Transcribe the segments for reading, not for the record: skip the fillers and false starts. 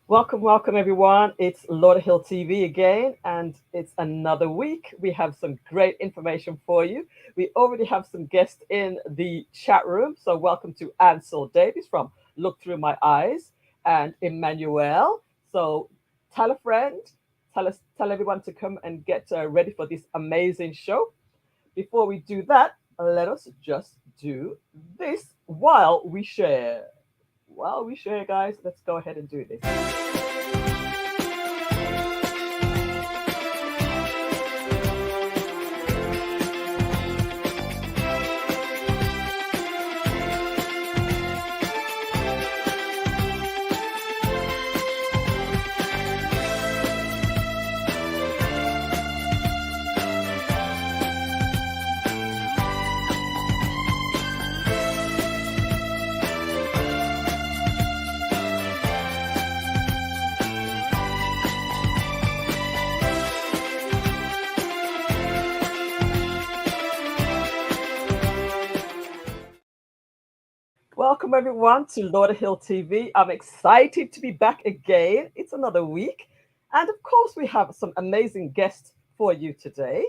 Welcome, welcome everyone. It's Lauderhill TV again, and it's another week. We have some great information for you. We already have some guests in the chat room. So, welcome to Ansel Davies from Look Through My Eyes and Emmanuel. So, tell a friend, tell everyone to come and get ready for this amazing show. Before we do that, let us just do this while we share. While we share, guys, let's go ahead and do this. Welcome everyone to Lauderhill TV. I'm excited to be back again. It's another week. And of course, we have some amazing guests for you today.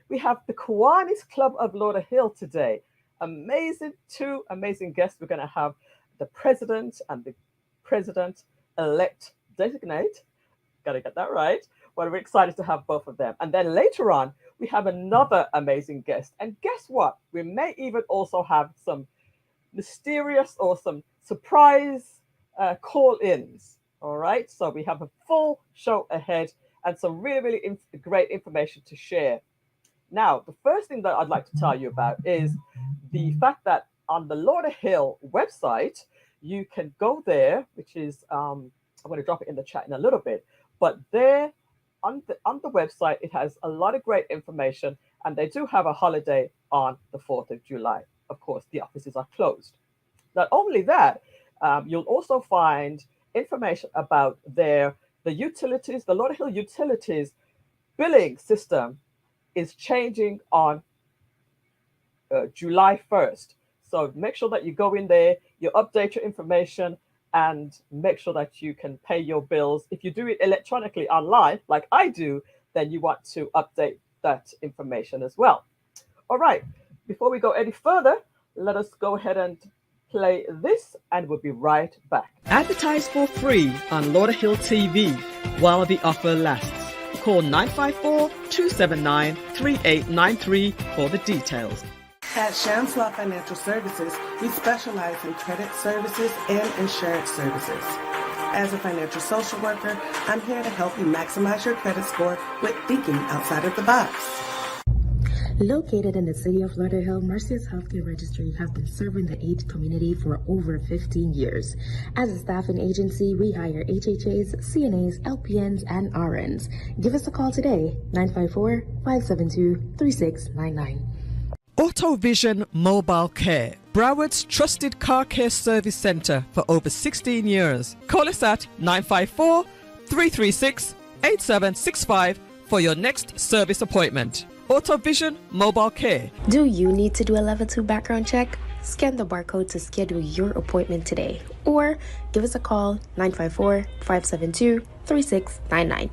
We have the Kiwanis Club of Lauderhill today. Two amazing guests. We're going to have the president and the president elect designate. Got to get that right. Well, we're excited to have both of them. And then later on, we have another amazing guest. And guess what? We may even also have some mysterious or some surprise call ins. All right. So we have a full show ahead and some really great information to share. Now, the first thing that I'd like to tell you about is the fact that on the Lauderhill website, you can go there, which is, I'm going to drop it in the chat in a little bit, but there on the website, it has a lot of great information, and they do have a holiday on the 4th of July. Of course, the offices are closed. Not only that, you'll also find information about the utilities, the Lauderhill utilities billing system is changing on July 1st. So make sure that you go in there, you update your information, and make sure that you can pay your bills. If you do it electronically online, like I do, then you want to update that information as well. All right, before we go any further, let us go ahead and play this, and we'll be right back. Advertise for free on Lauderhill TV while the offer lasts. Call 954-279-3893 for the details. At Shamslaw Financial Services, we specialize in credit services and insurance services. As a financial social worker, I'm here to help you maximize your credit score with thinking outside of the box. Located in the city of Lauderhill, Mercy's Healthcare Registry have been serving the AIDS community for over 15 years. As a staffing agency, we hire HHAs, CNAs, LPNs, and RNs. Give us a call today, 954-572-3699. AutoVision Mobile Care, Broward's trusted car care service centre for over 16 years. Call us at 954-336-8765 for your next service appointment. AutoVision Mobile Care. Do you need to do a level 2 background check? Scan the barcode to schedule your appointment today, or give us a call 954-572-3699.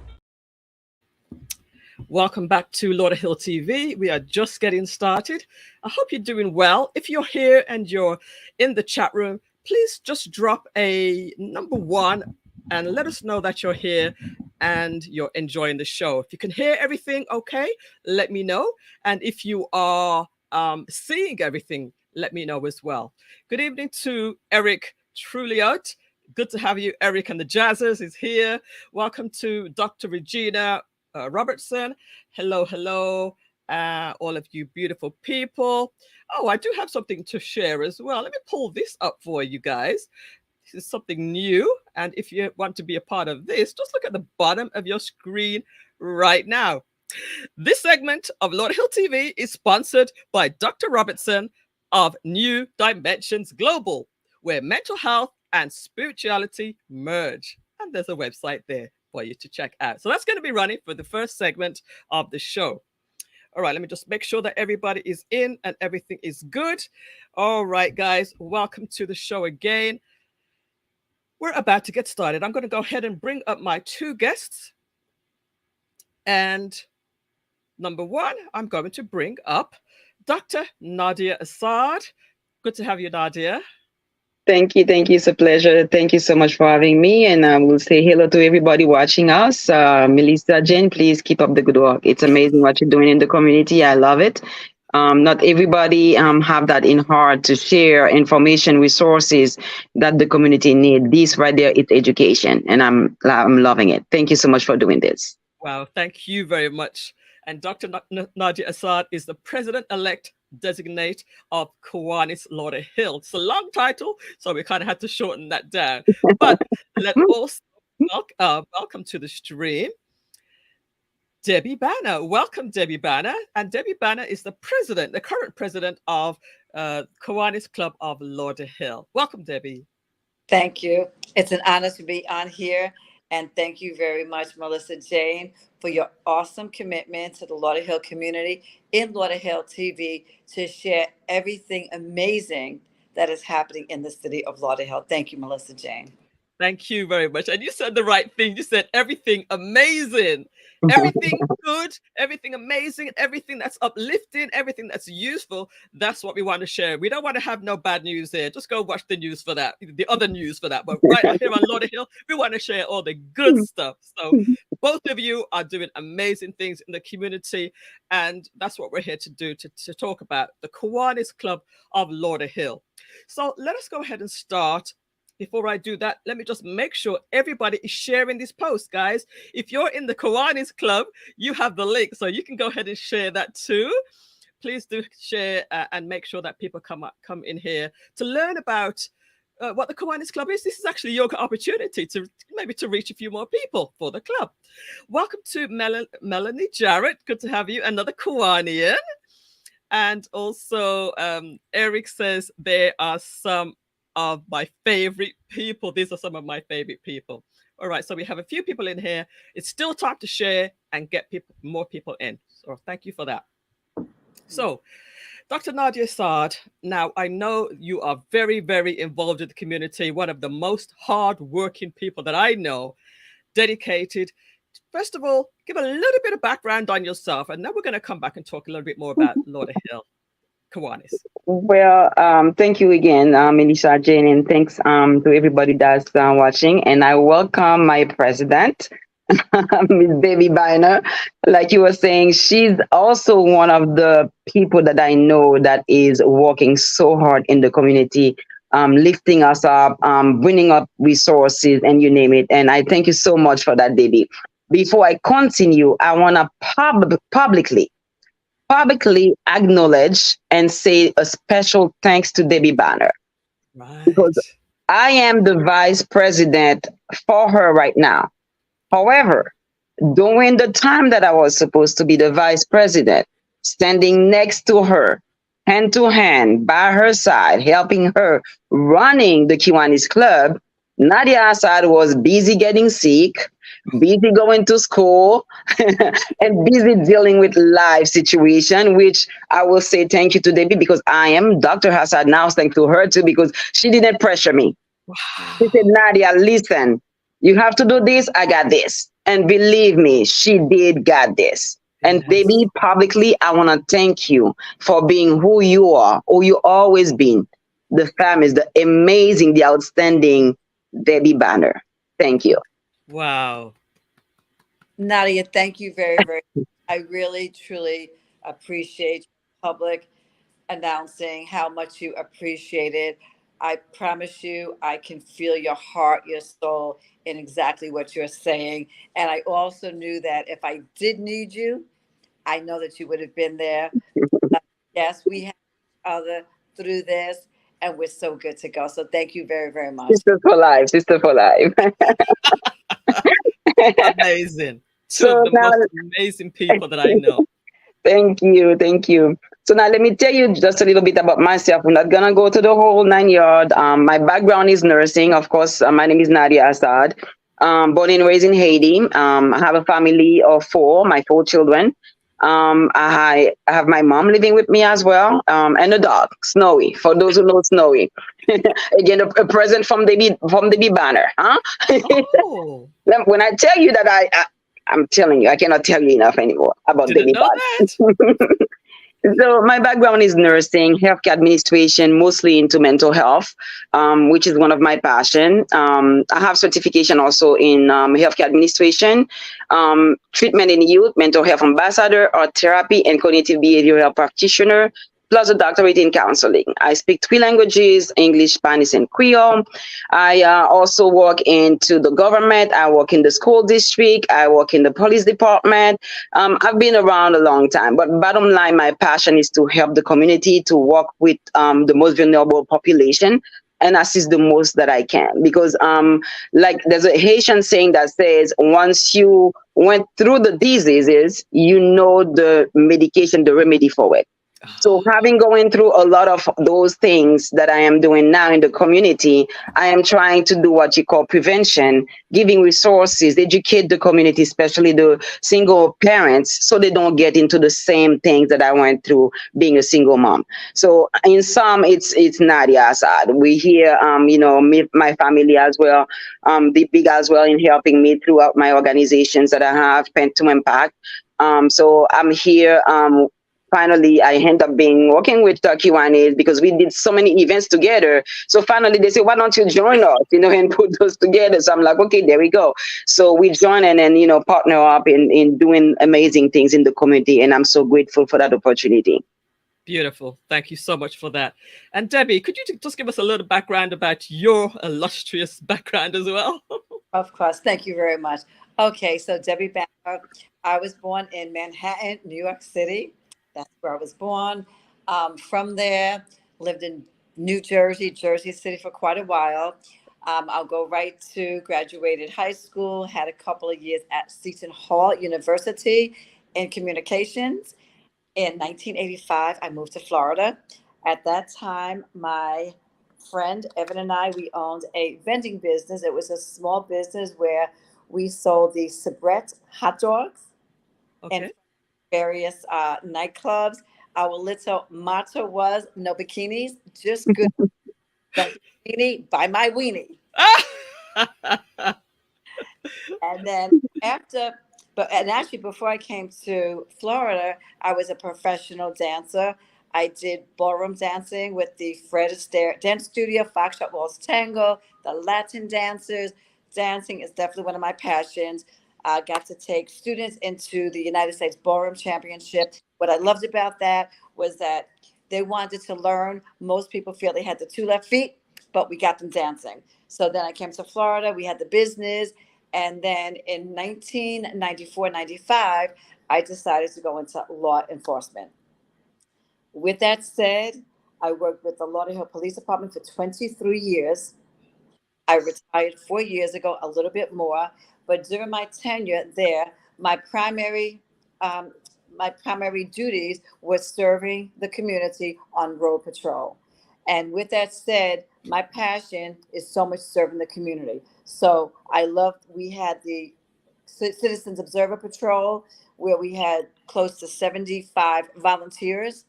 Welcome back to Lauderhill TV. We are just getting started. I hope you're doing well. If you're here and you're in the chat room, please just drop a number 1 and let us know that you're here and you're enjoying the show. If you can hear everything okay, let me know. And if you are seeing everything, let me know as well. Good evening to Eric Truliot. Good to have you. Eric and the Jazzers is here. Welcome to Dr. Regina Robertson. Hello, hello, all of you beautiful people. Oh, I do have something to share as well. Let me pull this up for you guys. This is something new. And if you want to be a part of this, just look at the bottom of your screen right now. This segment of Lauderhill TV is sponsored by Dr. Robertson of New Dimensions Global, where mental health and spirituality merge. And there's a website there for you to check out. So that's going to be running for the first segment of the show. All right, let me just make sure that everybody is in and everything is good. All right, guys, welcome to the show again. we're about to get started. I'm going to go ahead and bring up my two guests. And number one, I'm going to bring up Dr. Nadia Assad. Good to have you, Nadia. Thank you. Thank you. It's a pleasure. Thank you so much for having me. And we'll say hello to everybody watching us. Millissa, Jayne, please keep up the good work. It's amazing what you're doing in the community. I love it. Not everybody have that in heart to share information, resources that the community need. This right there is education, and I'm loving it. Thank you so much for doing this. Wow, thank you very much. And Dr. Nadia Assad is the president-elect designate of Kiwanis Lauderhill. It's a long title, so we kind of had to shorten that down. But let's also welcome to the stream Debbie Banner. Welcome, Debbie Banner. And Debbie Banner is the current president of Kiwanis Club of Lauderhill. Welcome, Debbie. Thank you. It's an honor to be on here. And thank you very much, Millissa, Jayne, for your awesome commitment to the Lauderhill community in Lauderhill TV to share everything amazing that is happening in the city of Lauderhill. Thank you, Millissa, Jayne. Thank you very much. And you said the right thing. You said everything amazing, everything good, everything amazing, everything that's uplifting, everything that's useful. That's what we want to share. We don't want to have no bad news here. Just go watch the news for that, the other news for that. But right here on Lauderhill, we want to share all the good stuff. So both of you are doing amazing things in the community. And that's what we're here to do, to talk about the Kiwanis Club of Lauderhill. So let us go ahead and start. Before I do that, let me just make sure everybody is sharing this post, guys. If you're in the Kiwanis Club, you have the link, so you can go ahead and share that too. Please do share and make sure that people come in here to learn about what the Kiwanis Club is. This is actually your opportunity to maybe to reach a few more people for the club. Welcome to Melanie Jarrett. Good to have you, another Kiwanian. And also, Eric says there are some of my favorite people. These are some of my favorite people. All right, so we have a few people in here. It's still time to share and get more people in. So thank you for that. So, Dr. Nadia Assad, now I know you are very, very involved in the community, one of the most hardworking people that I know, dedicated. First of all, give a little bit of background on yourself, and then we're going to come back and talk a little bit more about Lauderhill, Kiwanis. Well, thank you again, Millissa, Jayne, and thanks to everybody that's watching. And I welcome my president, Miss Debbie Banner. Like you were saying, she's also one of the people that I know that is working so hard in the community, lifting us up, bringing up resources, and you name it. And I thank you so much for that, Debbie. Before I continue, I want to publicly acknowledge and say a special thanks to Debbie Banner. Right. Because I am the vice president for her right now. However, during the time that I was supposed to be the vice president, standing next to her, hand to hand, by her side, helping her running the Kiwanis Club, Nadia Assad was busy getting sick, busy going to school, and busy dealing with life situation, which I will say thank you to Debbie, because I am Dr. Assad now, thanks to her too, because she didn't pressure me. Wow. She said, Nadia, listen, you have to do this, I got this. And believe me, she did got this. And Debbie, publicly, I want to thank you for being who you are, who you always been. The famous, the amazing, the outstanding Debbie Banner. Thank you. Wow. Nadia, thank you very, very much. I really, truly appreciate public announcing how much you appreciate it. I promise you, I can feel your heart, your soul in exactly what you're saying. And I also knew that if I did need you, I know that you would have been there. Yes, we have each other through this, and we're so good to go. So thank you very, very much. Sister for life, sister for life. Amazing. Two of the most amazing people that I know. Thank you. Thank you. So now let me tell you just a little bit about myself. I'm not going to go to the whole 9 yard. My background is nursing. Of course, my name is Nadia Assad. Born and raised in Haiti. I have a family of four, my four children. I have my mom living with me as well, and a dog, Snowy. For those who know Snowy, again, a present from the bee banner. Huh? Oh, When I tell you that I'm telling you, I cannot tell you enough anymore about the didn't bee know that. banner. So my background is nursing, healthcare administration, mostly into mental health, which is one of my passion. I have certification also in healthcare administration, treatment in youth, mental health ambassador, art therapy, and cognitive behavioral practitioner, plus a doctorate in counseling. I speak three languages: English, Spanish, and Creole. I also work into the government. I work in the school district. I work in the police department. I've been around a long time, but bottom line, my passion is to help the community, to work with the most vulnerable population and assist the most that I can. Because like there's a Haitian saying that says, once you went through the diseases, you know the medication, the remedy for it. So having going through a lot of those things that I am doing now in the community, I am trying to do what you call prevention, giving resources, educate the community, especially the single parents, so they don't get into the same things that I went through being a single mom. So in some, it's Nadia Assad. We hear, me, my family as well, the big as well in helping me throughout my organizations that I have, Pen to Impact. So I'm here. Finally, I end up working with Kiwanis because we did so many events together. So finally, they say, "Why don't you join us?" And put those together. So I'm like, "Okay, there we go." So we join and then partner up in doing amazing things in the community, and I'm so grateful for that opportunity. Beautiful. Thank you so much for that. And Debbie, could you just give us a little background about your illustrious background as well? Of course. Thank you very much. Okay, so Debbie Banner, I was born in Manhattan, New York City. That's where I was born. From there, lived in New Jersey, Jersey City for quite a while. I'll go right to graduated high school, had a couple of years at Seton Hall University in communications. In 1985, I moved to Florida. At that time, my friend Evan and I, we owned a vending business. It was a small business where we sold the Sabrett hot dogs in Okay. various nightclubs. Our little motto was no bikinis, just good. Don't be bikini, buy my weenie. And then after, and actually before I came to Florida, I was a professional dancer. I did ballroom dancing with the Fred Astaire Dance Studio, Foxtrot Waltz Tango, the Latin dancers. Dancing is definitely one of my passions. I got to take students into the United States Ballroom Championship. What I loved about that was that they wanted to learn. Most people feel they had the two left feet, but we got them dancing. So then I came to Florida. We had the business. And then in 1994, 95, I decided to go into law enforcement. With that said, I worked with the Lauderhill Police Department for 23 years. I retired 4 years ago, a little bit more. But during my tenure there, um, my primary duties was serving the community on road patrol. And with that said, my passion is so much serving the community. So I loved, we had the Citizens Observer Patrol, where we had close to 75 volunteers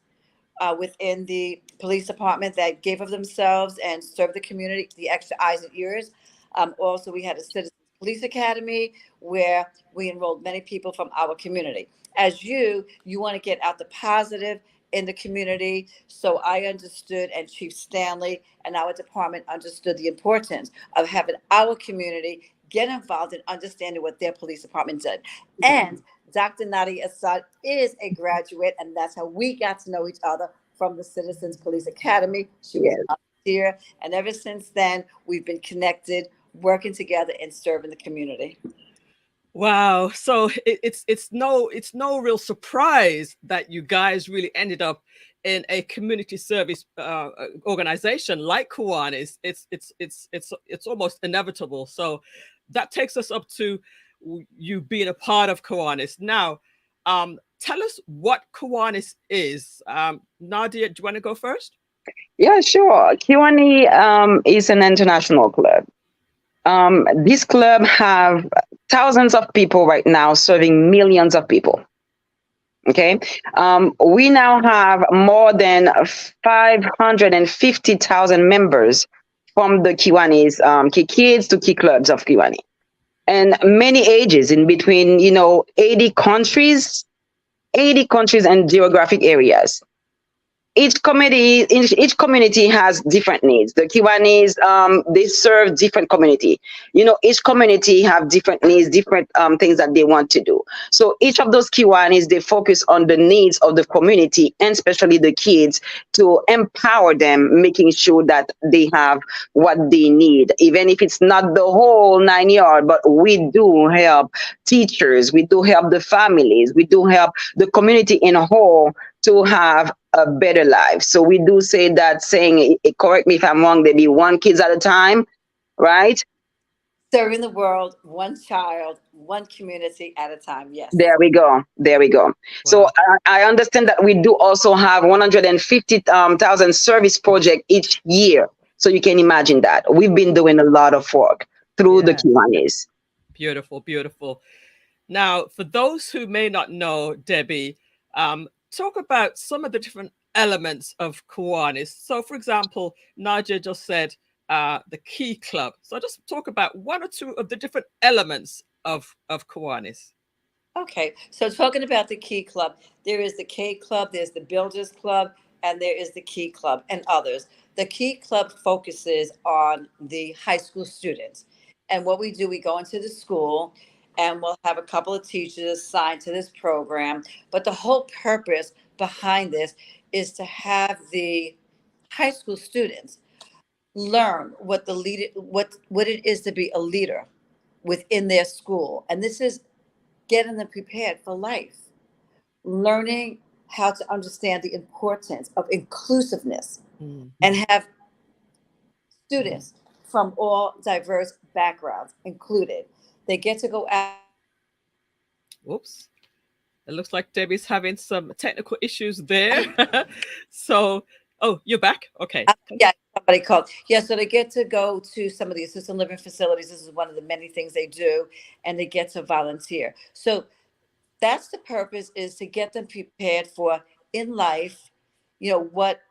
within the police department that gave of themselves and served the community, the extra eyes and ears. Also, we had a Citizens Police Academy where we enrolled many people from our community. As you want to get out the positive in the community. So I understood, and Chief Stanley and our department understood the importance of having our community get involved in understanding what their police department did. And Dr. Nadia Assad is a graduate, and that's how we got to know each other from the Citizens Police Academy. She was a volunteer, and ever since then, we've been connected, working together and serving the community. Wow. So it's no real surprise that you guys really ended up in a community service organization like Kiwanis. It's almost inevitable. So that takes us up to you being a part of Kiwanis. Now, tell us what Kiwanis is. Nadia, do you want to go first? Yeah, sure. Kiwani is an international club. This club have thousands of people right now, serving millions of people. Okay. We now have more than 550,000 members from the Kiwanis, key kids to key clubs of Kiwani, and many ages in between, 80 countries and geographic areas. Each community has different needs. The Kiwanis, they serve different community. Each community have different needs, different things that they want to do. So each of those Kiwanis, they focus on the needs of the community, and especially the kids, to empower them, making sure that they have what they need, even if it's not the whole 9 yards. But we do help teachers, we do help the families, we do help the community in a whole to have a better life. So we do say that saying, correct me if I'm wrong, there be one kids at a time, right? Serving the world, one child, one community at a time. Yes. There we go. There we go. So Wow. I understand that we do also have 150,000 service project each year. So you can imagine that we've been doing a lot of work through the Yeah. Kiwanis. Beautiful, beautiful. Now, for those who may not know, Debbie, talk about some of the different elements of Kiwanis. So, for example, Nadia just said the Key Club. So, just talk about one or two of the different elements of Kiwanis. Okay, so talking about the Key Club, there is the K Club, there's the Builders Club, and there is the Key Club and others. The Key Club focuses on the high school students. And what we do, we go into the school and we'll have a couple of teachers assigned to this program. But the whole purpose behind this is to have the high school students learn what the leader what it is to be a leader within their school. And this is getting them prepared for life, learning how to understand the importance of inclusiveness Mm. and have students from all diverse backgrounds included. They get to go out. Oops. It looks like Debbie's having some technical issues there. So, oh, you're back? Okay. Yeah, somebody called. Yeah, so they get to go to some of the assisted living facilities. This is one of the many things they do, and they get to volunteer. So that's the purpose, is to get them prepared for in life, what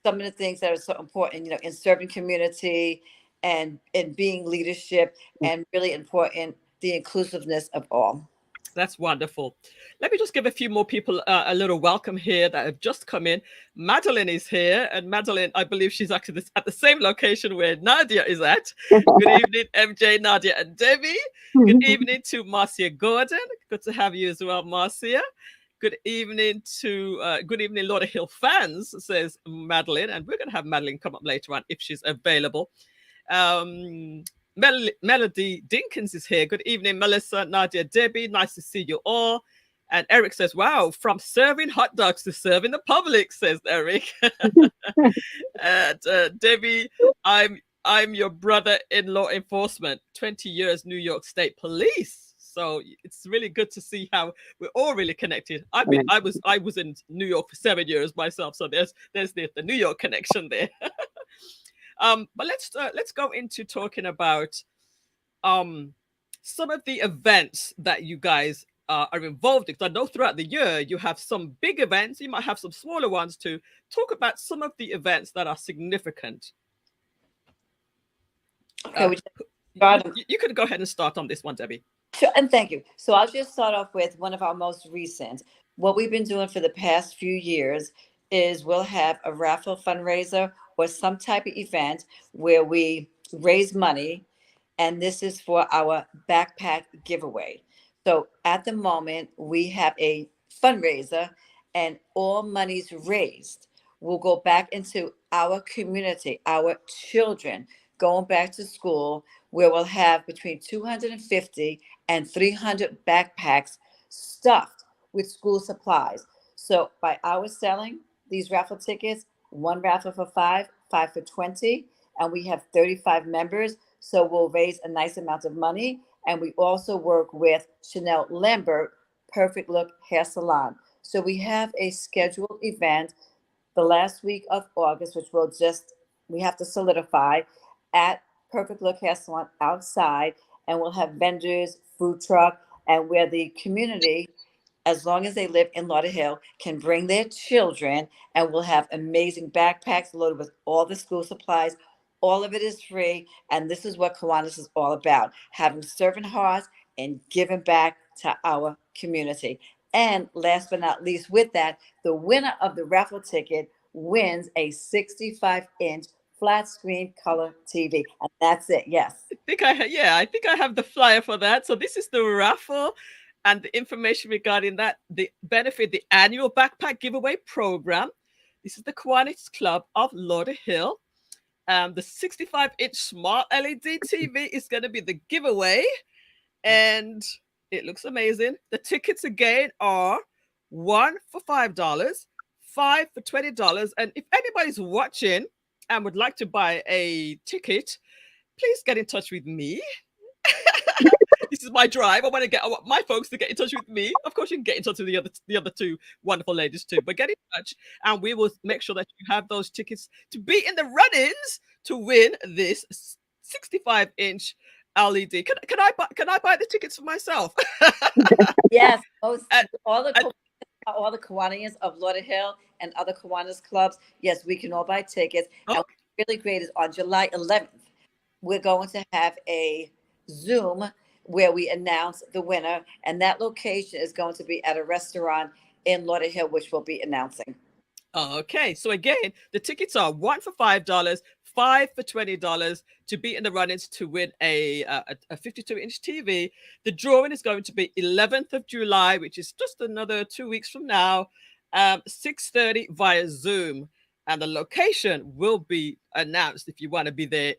some of the things that are so important, in serving community and being leadership, and really important, the inclusiveness of all. That's wonderful. Let me just give a few more people a little welcome here that have just come in. Madeline is here, and Madeline, I believe she's actually at the same location where Nadia is at. Good evening, MJ, Nadia, and Debbie. Good evening to Marcia Gordon. Good to have you as well, Marcia. Good evening Lauderhill fans, says Madeline, and we're going to have Madeline come up later on if she's available. Melody Dinkins is here. Good evening, Millissa, Nadia, Debbie. Nice to see you all. And Eric says, wow, from serving hot dogs to serving the public, says Eric. And Debbie, I'm your brother in law enforcement, 20 years New York State Police. So it's really good to see how we're all really connected. I was in New York for 7 years myself, so there's the New York connection there. But let's go into talking about some of the events that you guys are involved in. Because I know throughout the year you have some big events, you might have some smaller ones too. Talk about some of the events that are significant. Okay, you could go ahead and start on this one, Debbie. Sure, and thank you. So I'll just start off with one of our most recent. What we've been doing for the past few years is we'll have a raffle fundraiser or some type of event where we raise money, and this is for our backpack giveaway. So at the moment, we have a fundraiser, and all monies raised will go back into our community, our children going back to school, where we'll have between 250 and 300 backpacks stuffed with school supplies. So by our selling these raffle tickets, one raffle for five for 20, and we have 35 members. So we'll raise a nice amount of money. And we also work with Chanel Lambert, Perfect Look Hair Salon. So we have a scheduled event the last week of August, which we have to solidify at Perfect Look Hair Salon outside, and we'll have vendors, food truck, and where the community as long as they live in Lauderhill, can bring their children, and we'll have amazing backpacks loaded with all the school supplies. All of it is free. And this is what Kiwanis is all about, having servant hearts and giving back to our community. And last but not least, with that, the winner of the raffle ticket wins a 65-inch flat screen color TV. And that's it. Yes. I think I have the flyer for that. So this is the raffle and the information regarding that, the benefit, the annual backpack giveaway program. This is the Kiwanis Club of Lauderhill. The 65-inch smart LED TV is going to be the giveaway. And it looks amazing. The tickets again are 1 for $5, 5 for $20. And if anybody's watching and would like to buy a ticket, please get in touch with me. This is my drive. I want my folks to get in touch with me. Of course, you can get in touch with the other two wonderful ladies too. But get in touch, and we will make sure that you have those tickets to be in the run-ins to win this 65-inch LED. Can I buy the tickets for myself? Yes, all the Kiwanians of Lauderhill and other Kiwanis clubs. Yes, we can all buy tickets. Oh. And what's really great is on July 11th, we're going to have a Zoom where we announce the winner, and that location is going to be at a restaurant in Lauderhill, which we'll be announcing. Okay, so again, the tickets are 1 for $5, 5 for $20 to be in the run-ins to win a 52-inch TV. The drawing is going to be 11th of July, which is just another 2 weeks from now, 6:30 via Zoom. And the location will be announced if you want to be there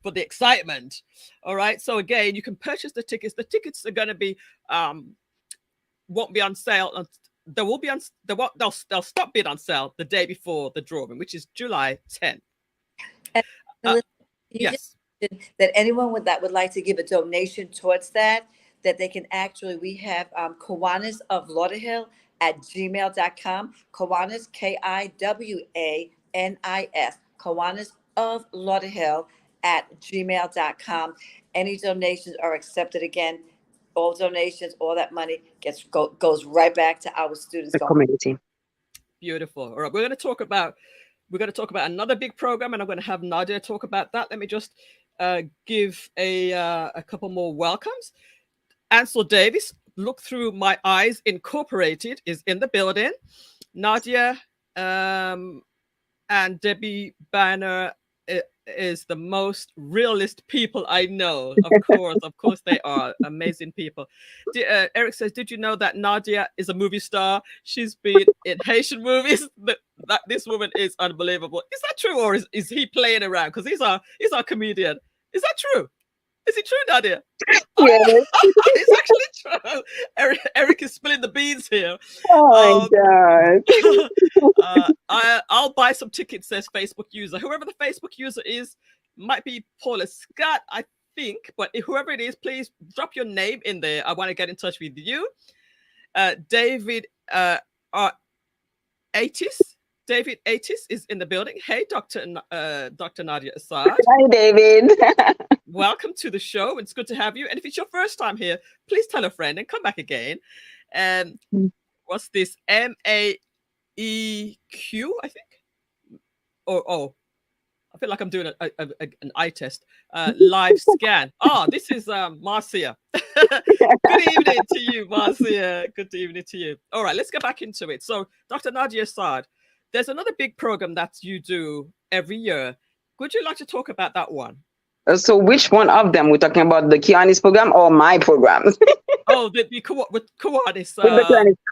for the excitement. All right. So again, you can purchase the tickets. The tickets are going to be won't be on sale. They will be on. They'll stop being on sale the day before the drawing, which is July 10th. Yes. That anyone that would like to give a donation towards that they can actually, we have Kiwanis of Lauderhill at gmail.com. Kiwanis, Kiwanis, Kiwanis of Lauderhill at gmail.com. Any donations are accepted. Again, all donations, all that money goes right back to our students. The community. Beautiful. All right, we're going to talk about another big program, and I'm going to have Nadia talk about that. Let me just give a couple more welcomes. Ansel Davis, Look Through My Eyes Incorporated, is in the building. Nadia and Debbie Banner is the most realist people I know. Of course they are amazing people. Eric says, did you know that Nadia is a movie star? She's been in Haitian movies. That this woman is unbelievable. Is that true, or is he playing around? Because he's our comedian. Is that true? Is it true, Nadia? Yes. It's actually true. Eric is spilling the beans here. Oh my God. I'll buy some tickets, says Facebook user. Whoever the Facebook user is, might be Paula Scott, I think. But whoever it is, please drop your name in there. I want to get in touch with you. David Atis. David Atis is in the building. Hey, Dr. Nadia Assad. Hi, David. Welcome to the show. It's good to have you. And if it's your first time here, please tell a friend and come back again. And what's this? MAEQ, I think. I feel like I'm doing an eye test. Live scan. This is Marcia. Good evening to you, Marcia. Good evening to you. All right, let's get back into it. So, Dr. Nadia Assad, there's another big program that you do every year. Would you like to talk about that one? So which one of them? We're talking about the Kiwanis program or my program? With Kiwanis.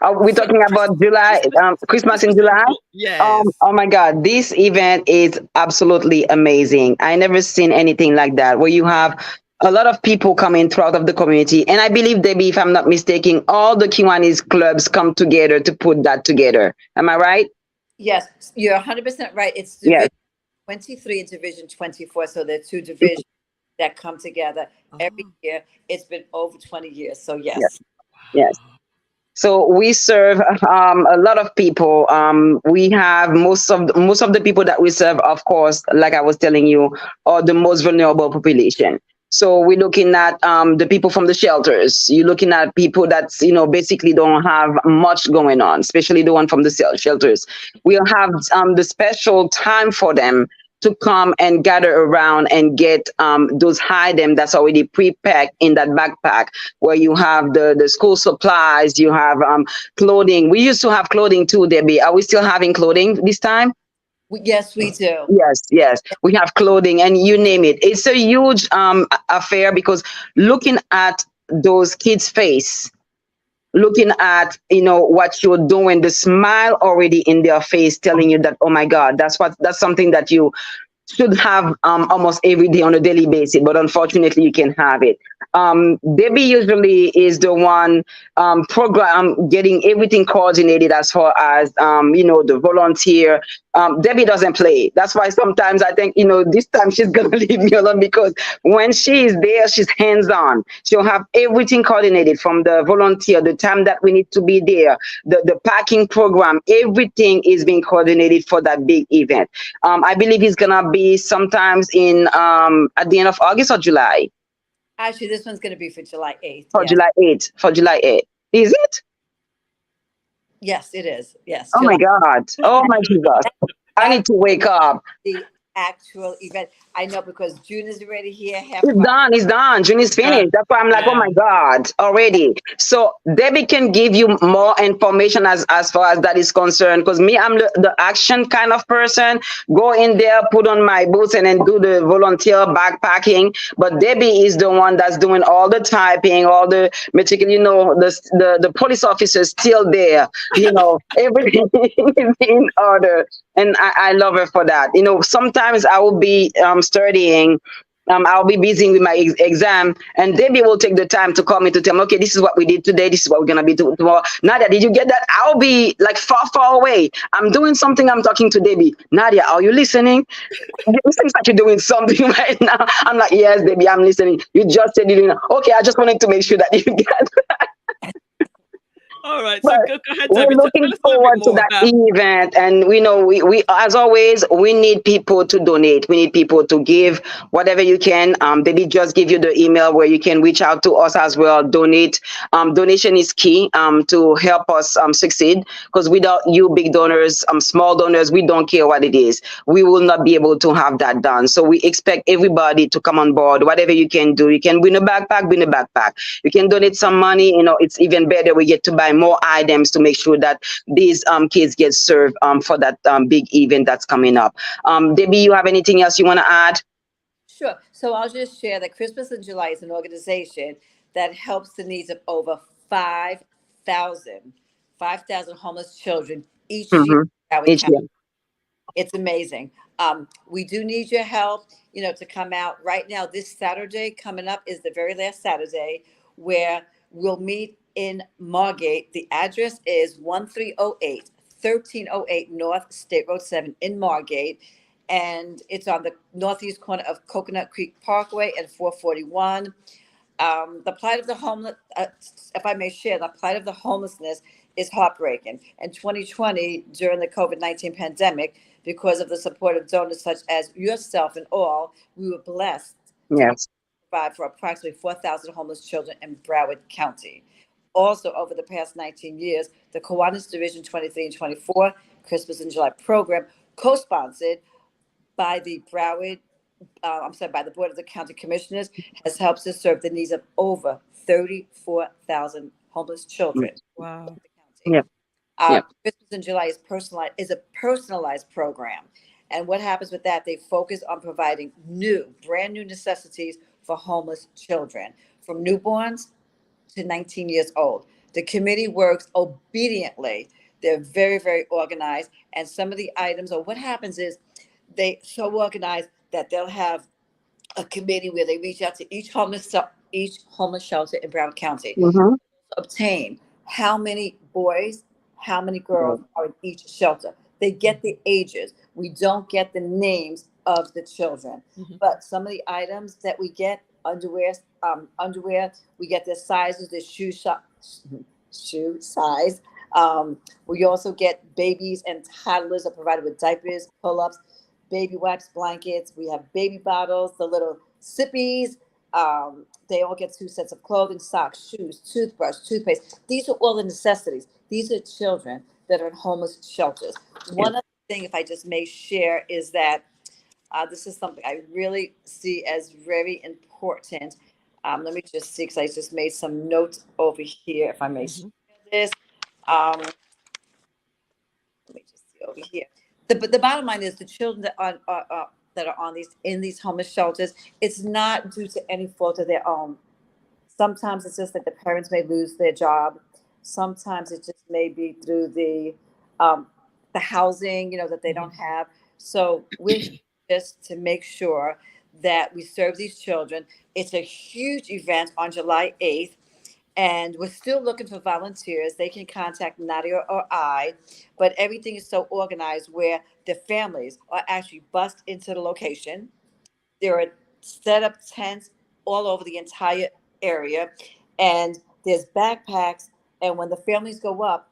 We're talking about July, Christmas in July? Yes. Oh my God, this event is absolutely amazing. I never seen anything like that, where you have a lot of people coming throughout of the community. And I believe, Debbie, if I'm not mistaken, all the Kiwanis clubs come together to put that together. Am I right? Yes, you're 100% right. It's Division 23 and Division 24. So there are two divisions that come together every year. It's been over 20 years. So yes. So we serve a lot of people. We have most of the people that we serve, of course, like I was telling you, are the most vulnerable population. So we're looking at the people from the shelters. You're looking at people that's, basically don't have much going on, especially the one from the shelters. We'll have the special time for them to come and gather around and get those items that's already pre-packed in that backpack, where you have the school supplies, you have clothing. We used to have clothing too, Debbie. Are we still having clothing this time? Yes, we do. Yes. We have clothing and you name it. It's a huge affair, because looking at those kids' face, looking at what you're doing, the smile already in their face telling you that, oh my God, that's something that you should have almost every day on a daily basis, but unfortunately you can have it. Debbie usually is the one program getting everything coordinated as far as the volunteer. Debbie doesn't play. That's why sometimes I think this time she's gonna leave me alone, because when she is there, she's hands on. She'll have everything coordinated, from the volunteer, the time that we need to be there, the packing program. Everything is being coordinated for that big event. I believe it's gonna be sometimes in at the end of August or July. Actually, this one's going to be for July 8th. For Yes. July 8th. For July 8th. Is it? Yes, it is. Yes. Oh my God. Oh my Jesus. I need to wake up. The actual event. I know, because June is already here. It's done. June is finished. That's why I'm like, oh my God, already. So Debbie can give you more information as far as that is concerned. Because me, I'm the action kind of person. Go in there, put on my boots, and then do the volunteer backpacking. But Debbie is the one that's doing all the typing, all the material. The police officers still there. Everything is in order. And I love her for that. Sometimes I will be studying. I'll be busy with my exam, and Debbie will take the time to call me to tell me, okay, this is what we did today. This is what we're going to be doing tomorrow. Nadia, did you get that? I'll be like far away. I'm doing something. I'm talking to Debbie. Nadia, are you listening? It seems like you're doing something right now. I'm like, yes, Debbie, I'm listening. You just said you didn't. Okay, I just wanted to make sure that you get that. All right, so go ahead, we're Debbie. looking forward to that event, and we as always, we need people to donate. We need people to give whatever you can. Debbie just give you the email where you can reach out to us as well. Donate. Donation is key to help us succeed, because without you big donors, small donors, we don't care what it is, we will not be able to have that done. So we expect everybody to come on board. Whatever you can do, you can win a backpack. You can donate some money. It's even better. We get to buy more items to make sure that these kids get served for that big event that's coming up. Debbie, you have anything else you want to add? Sure. So I'll just share that Christmas in July is an organization that helps the needs of over 5,000 homeless children each year. Each year. It's amazing. We do need your help, to come out. Right now, this Saturday coming up is the very last Saturday, where we'll meet in Margate. The address is 1308 North State Road 7 in Margate. And it's on the northeast corner of Coconut Creek Parkway and 441. The plight of the homeless, if I may share, the plight of the homelessness is heartbreaking. In 2020, during the COVID-19 pandemic, because of the support of donors such as yourself and all, we were blessed to provide for approximately 4,000 homeless children in Broward County. Also, over the past 19 years, the Kiwanis Division 23 and 24 Christmas in July program, co-sponsored by the by the Board of the County Commissioners, has helped to serve the needs of over 34,000 homeless children. Wow. Christmas in July is a personalized program. And what happens with that? They focus on providing brand new necessities for homeless children, from newborns to 19 years old. The committee works obediently. They're very, very organized. And some of the items, or what happens is, they so organized that they'll have a committee where they reach out to each homeless shelter in Broward County, obtain how many boys, how many girls are in each shelter. They get the ages. We don't get the names of the children, but some of the items that we get, underwear, we get their sizes, their shoe size. We also get babies and toddlers are provided with diapers, pull-ups, baby wipes, blankets. We have baby bottles, the little sippies, They all get 2 sets of clothing, socks, shoes, toothbrush, toothpaste. These are all the necessities. These are children that are in homeless shelters. One other thing, if I just may share, is that this is something I really see as very important. Let me just see, because I just made some notes over here, if I may share this. Let me just see over here. The bottom line is the children that are on these homeless shelters, it's not due to any fault of their own. Sometimes it's just that the parents may lose their job. Sometimes it just may be through the housing, that they don't have. So we're just to make sure that we serve these children. It's a huge event on July 8th. And we're still looking for volunteers. They can contact Nadia or I, but everything is so organized where the families are actually bused into the location. There are set up tents all over the entire area, and there's backpacks. And when the families go up,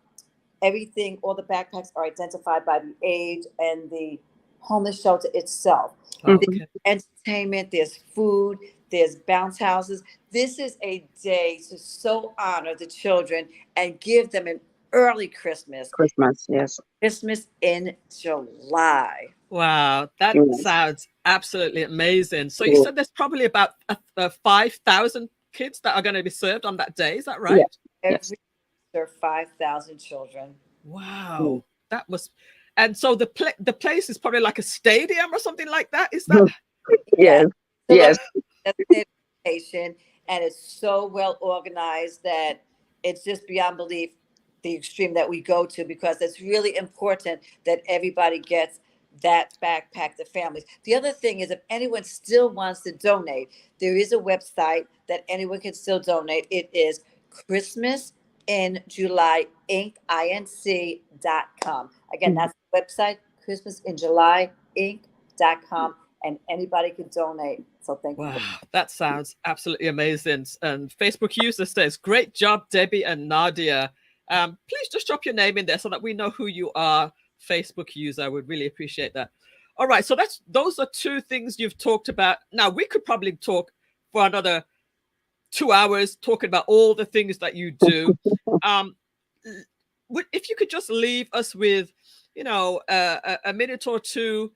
all the backpacks are identified by the age and the homeless shelter itself. Okay. There's entertainment, there's food, there's bounce houses. This is a day to so honor the children and give them an early Christmas. Yes. Christmas in July. Wow, that sounds absolutely amazing. So you said there's probably about 5,000 kids that are going to be served on that day. Is that right? Yes. There are 5,000 children. Wow, that must. And so the place is probably like a stadium or something like that. Is that? Yes. So Yes. That's the location, and it's so well organized that it's just beyond belief the extreme that we go to, because it's really important that everybody gets that backpack to families. The other thing is, if anyone still wants to donate, there is a website that anyone can still donate. It is Christmas in July Inc.com. Again, that's the website, christmasinjulyinc.com, and anybody can donate. So thank you. Wow, that sounds absolutely amazing. And Facebook user says, great job, Debbie and Nadia. Please just drop your name in there so that we know who you are. Facebook user, I would really appreciate that. All right, so those are 2 things you've talked about. Now we could probably talk for another 2 hours talking about all the things that you do. If you could just leave us with, a minute or 2,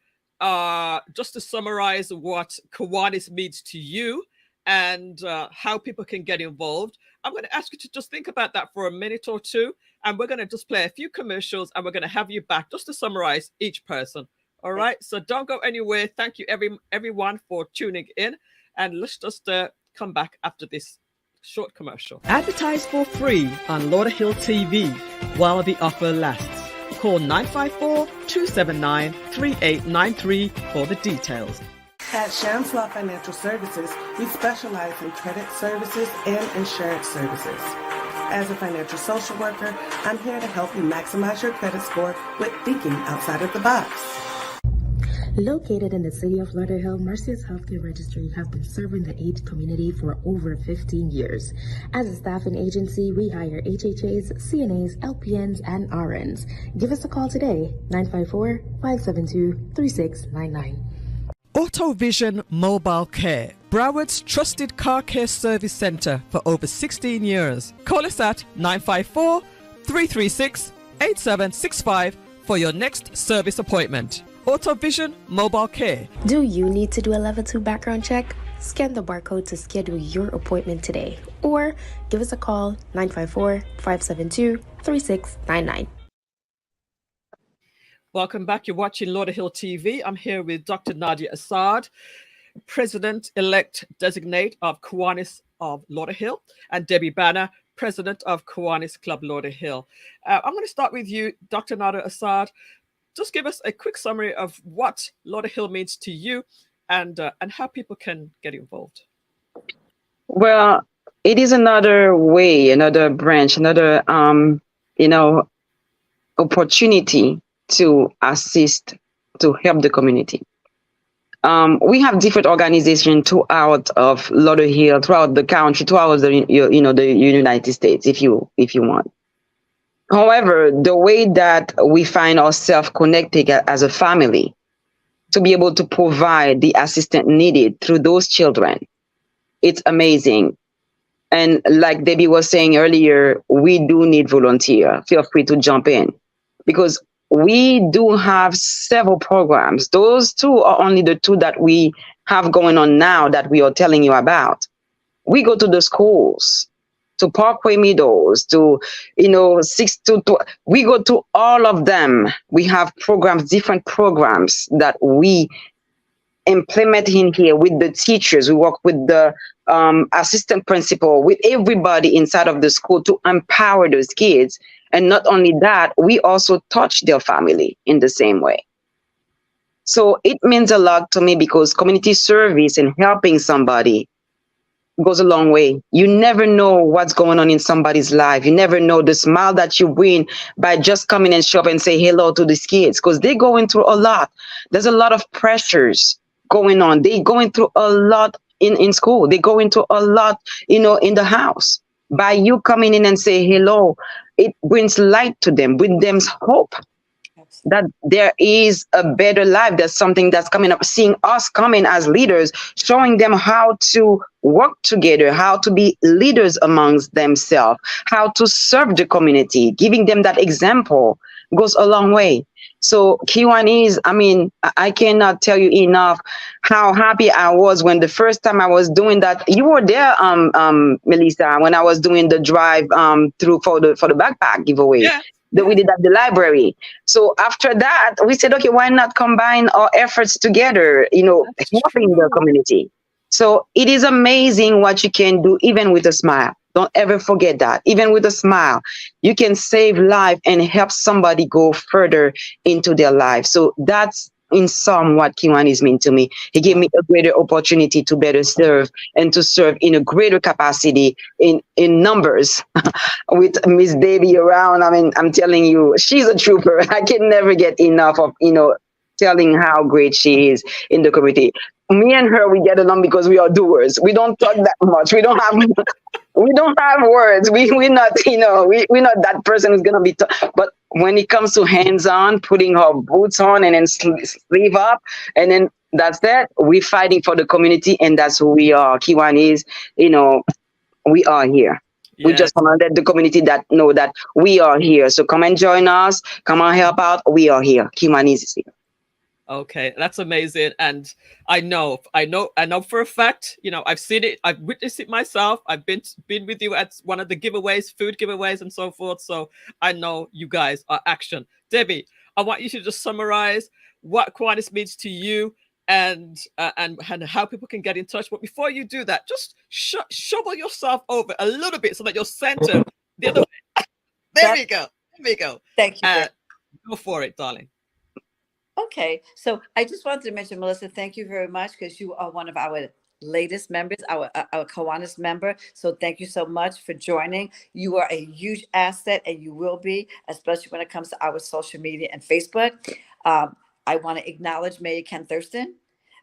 just to summarize what Kiwanis means to you and how people can get involved. I'm going to ask you to just think about that for a minute or 2, and we're going to just play a few commercials, and we're going to have you back just to summarize each person. All right, so don't go anywhere. Thank you everyone for tuning in, and let's just come back after this short commercial. Advertise for free on Lauderhill TV while the offer lasts. Call 954-279-3893 for the details. At Shams Law Financial Services, we specialize in credit services and insurance services. As a financial social worker, I'm here to help you maximize your credit score with thinking outside of the box. Located in the city of Lauderhill, Mercy's Healthcare Registry have been serving the AIDS community for over 15 years. As a staffing agency, we hire HHAs, CNAs, LPNs, and RNs. Give us a call today, 954-572-3699. AutoVision Mobile Care, Broward's trusted car care service center for over 16 years. Call us at 954-336-8765 for your next service appointment. AutoVision Mobile Care. Do you need to do a level 2 background check? Scan the barcode to schedule your appointment today, or give us a call, 954-572-3699. Welcome back. You're watching Lauderhill TV. I'm here with Dr. Nadia Assad, President-elect Designate of Kiwanis of Lauderhill, and Debbie Banner, President of Kiwanis Club Lauderhill. I'm going to start with you, Dr. Nadia Assad. Just give us a quick summary of what Lauderhill means to you and how people can get involved. Well, it is another way, another branch, another, opportunity to assist, to help the community. We have different organizations throughout of Lauderhill, throughout the country, throughout the United States, if you want. However, the way that we find ourselves connected as a family to be able to provide the assistance needed through those children It's amazing. And like Debbie was saying earlier, we do need volunteer. Feel free to jump in because we do have several programs. Those two are only the two that we have going on now that we are telling you about. We go to the schools, to Parkway Meadows, to, 6 to 12. We go to all of them. We have programs, different programs that we implement in here with the teachers. We work with the assistant principal, with everybody inside of the school to empower those kids. And not only that, we also touch their family in the same way. So it means a lot to me because community service and helping somebody goes a long way. You never know what's going on in somebody's life. You never know the smile that you bring by just coming and show up and say hello to these kids because they're going through a lot. There's a lot of pressures going on. They're going through a lot in school. They go into a lot, in the house. By you coming in and say hello, it brings light to them, brings them hope that there is a better life. There's something that's coming up, seeing us coming as leaders, showing them how to work together, how to be leaders amongst themselves, how to serve the community, giving them that example goes a long way. So Kiwanis, I cannot tell you enough how happy I was when the first time I was doing that. You were there, Millissa, when I was doing the drive through for the backpack giveaway. Yeah. That we did at the library. So after that, we said, okay, why not combine our efforts together, helping the community. So it is amazing what you can do, even with a smile. Don't ever forget that. Even with a smile, you can save life and help somebody go further into their life. So that's in sum what Kiwanis mean to me. He gave me a greater opportunity to better serve and to serve in a greater capacity in numbers. With Miss Debbie around, I'm telling you, she's a trooper. I can never get enough of, telling how great she is in the community. Me and her, we get along because we are doers. We don't talk that much. We don't have words. We're not, we're not that person who's gonna be. But when it comes to hands-on, putting her boots on and then sleeve up, and then that's that. We're fighting for the community, and that's who we are. Kiwanis, we are here. Yes. We just want to let the community that know that we are here. So come and join us. Come and help out. We are here. Kiwanis is here. Okay, that's amazing. And I know for a fact, I've seen it, I've witnessed it myself. I've been with you at one of the giveaways, food giveaways and so forth. So I know you guys are action. Debbie, I want you to just summarize what Kiwanis means to you and how people can get in touch. But before you do that, just shovel yourself over a little bit so that you're centered. The other way. There we go. Thank you. Go for it, darling. Okay, so I just wanted to mention, Millissa, thank you very much because you are one of our latest members, our Kiwanis member. So thank you so much for joining. You are a huge asset, and you will be, especially when it comes to our social media and Facebook. I want to acknowledge Mayor Ken Thurston.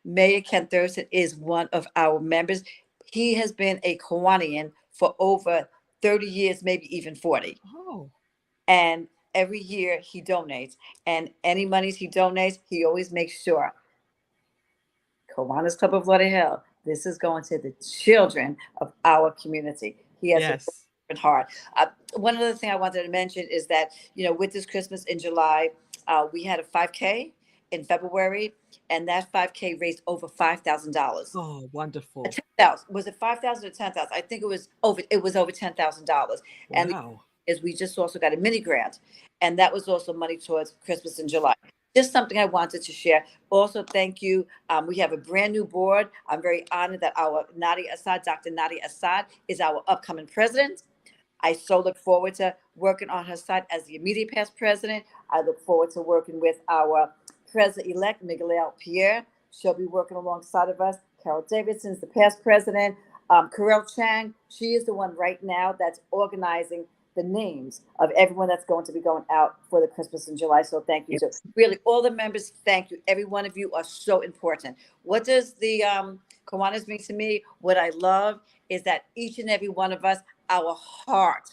Mayor Ken Thurston is one of our members. He has been a Kiwanian for over 30 years, maybe even 40. Oh. And every year he donates, and any monies he donates, he always makes sure Kiwanis Club of Lauderhill, this is going to the children of our community. He has a good heart. One other thing I wanted to mention is that, with this Christmas in July, we had a 5K in February, and that 5K raised over $5,000. Oh, wonderful. 10,000. Was it 5,000 or 10,000? I think it was over $10,000. And wow. Is we just also got a mini grant, and that was also money towards Christmas in July. Just something I wanted to share. Also, thank you. We have a brand new board. I'm very honored that our Nadia Assad, Dr. Nadia Assad, is our upcoming president. I so look forward to working on her side as the immediate past president. I look forward to working with our president-elect, Miguel Pierre. She'll be working alongside of us. Carol Davidson is the past president. Karel Chang, she is the one right now that's organizing the names of everyone that's going to be going out for the Christmas in July. So thank you. So really, all the members, thank you. Every one of you are so important. What does the Kiwanis mean to me? What I love is that each and every one of us, our heart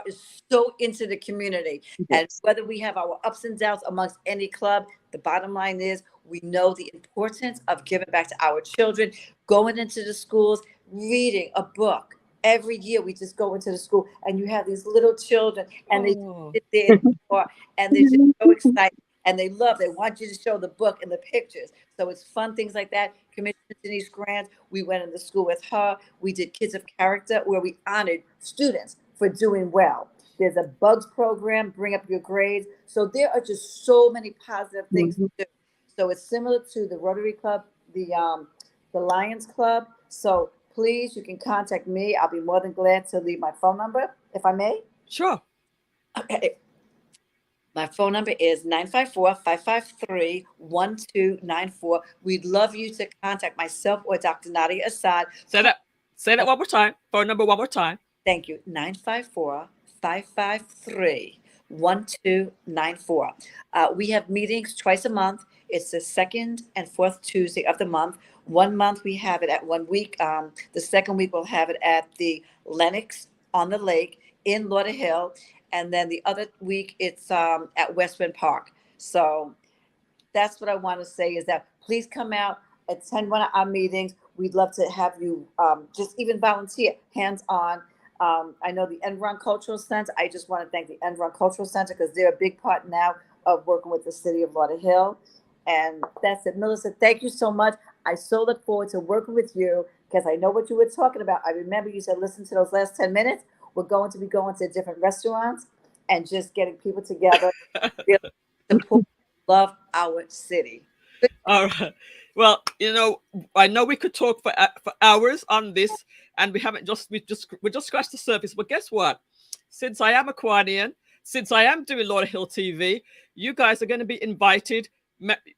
is so into the community. Yes. And whether we have our ups and downs amongst any club, the bottom line is we know the importance of giving back to our children, going into the schools, reading a book. Every year we just go into the school and you have these little children and they sit there and they're just so excited and they want you to show the book and the pictures. So it's fun things like that. Commissioner Denise Grant, we went in the school with her. We did Kids of Character where we honored students for doing well. There's a bugs program, bring up your grades. So there are just so many positive things to do. So it's similar to the Rotary Club, the Lions Club. So please, you can contact me. I'll be more than glad to leave my phone number, if I may. Sure. Okay. My phone number is 954-553-1294. We'd love you to contact myself or Dr. Nadia Assad. Say that one more time. Phone number one more time. Thank you. 954-553-1294. We have meetings twice a month. It's the second and fourth Tuesday of the month. 1 month we have it at 1 week. The second week we'll have it at the Lenox on the Lake in Lauderhill. And then the other week it's at Westwind Park. So that's what I want to say is that please come out, attend one of our meetings. We'd love to have you just even volunteer, hands-on. I know the Enron Cultural Center. I just want to thank the Enron Cultural Center because they're a big part now of working with the city of Lauderhill. And that's it. Millissa, thank you so much. I so look forward to working with you because I know what you were talking about. I remember you said, listen to those last 10 minutes. We're going to be going to different restaurants and just getting people together. Support, love our city. All right. Well, I know we could talk for hours on this, and we just scratched the surface. But guess what? Since I am a Kiwanian, since I am doing Lauderhill TV, you guys are going to be invited.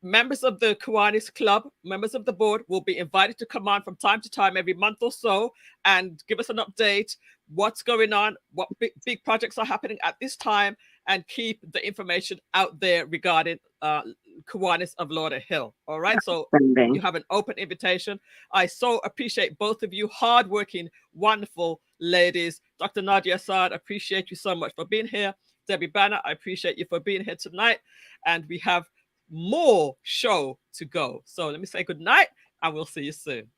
Members of the Kiwanis Club, members of the board will be invited to come on from time to time every month or so and give us an update, what's going on, what big projects are happening at this time, and keep the information out there regarding Kiwanis of Lauderhill. All right, so you have an open invitation. I so appreciate both of you, hardworking, wonderful ladies. Dr. Nadia Assad, appreciate you so much for being here. Debbie Banner, I appreciate you for being here tonight. And we have more show to go. So let me say good night and we'll see you soon.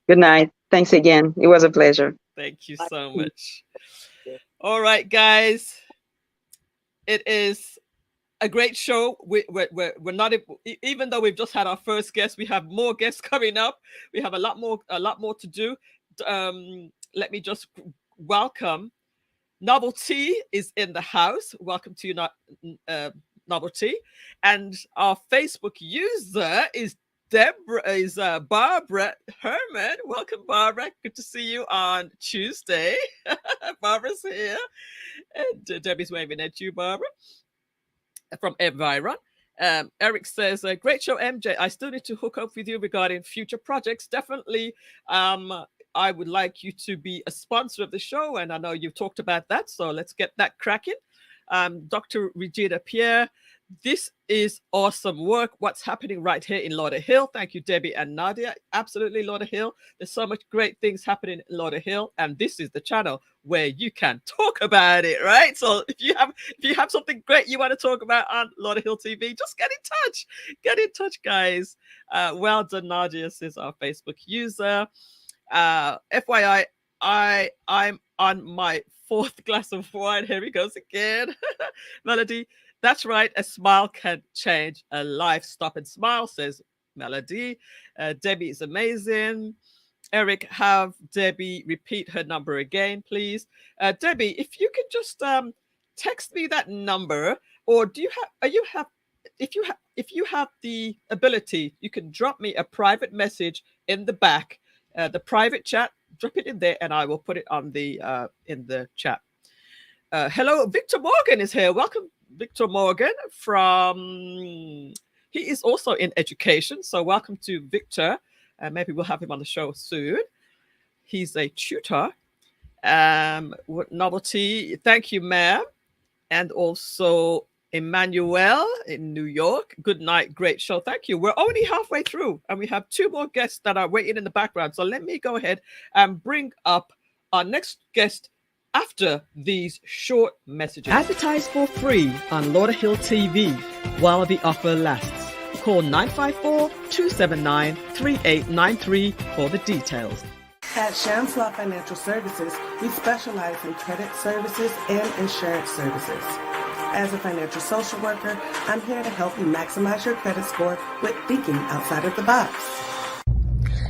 Good night. Thanks again. It was a pleasure. Thank you so much. All right, guys. It is a great show. We're not, even though we've just had our first guest, we have more guests coming up. We have a lot more to do. Let me just welcome Novelty is in the house. Welcome to you, Novelty. And our Facebook user is Barbara Herman. Welcome, Barbara. Good to see you on Tuesday. Barbara's here. And Debbie's waving at you, Barbara, from Environ. Eric says, great show, MJ. I still need to hook up with you regarding future projects. Definitely. I would like you to be a sponsor of the show. And I know you've talked about that. So let's get that cracking. Dr. Regina Pierre, this is awesome work. What's happening right here in Lauderhill? Thank you, Debbie and Nadia. Absolutely, Lauderhill. There's so much great things happening in Lauderhill, and this is the channel where you can talk about it, right? So if you have something great you want to talk about on Lauderhill TV, just get in touch. Get in touch, guys. Well done, Nadia, says our Facebook user. FYI, I'm on my 4th glass of wine. Here he goes again. Melody, that's right. A smile can change a life. Stop and smile, says Melody. Debbie is amazing. Eric, have Debbie repeat her number again, please. Debbie, if you could just text me that number, or if you have the ability, you can drop me a private message in the back, the private chat. Drop it in there, and I will put it on the in the chat. Hello, Victor Morgan is here. Welcome, Victor Morgan. He is also in education, so welcome to Victor. Maybe we'll have him on the show soon. He's a tutor. Novelty, thank you, ma'am. And also Emmanuel in New York. Good night, great show. Thank you. We're only halfway through, and we have 2 more guests that are waiting in the background. So let me go ahead and bring up our next guest after these short messages. Advertise for free on Lauderhill TV while the offer lasts. Call 954-279-3893 for the details. At Shams Law Financial Services, we specialize in credit services and insurance services. As a financial social worker, I'm here to help you maximize your credit score with thinking outside of the box.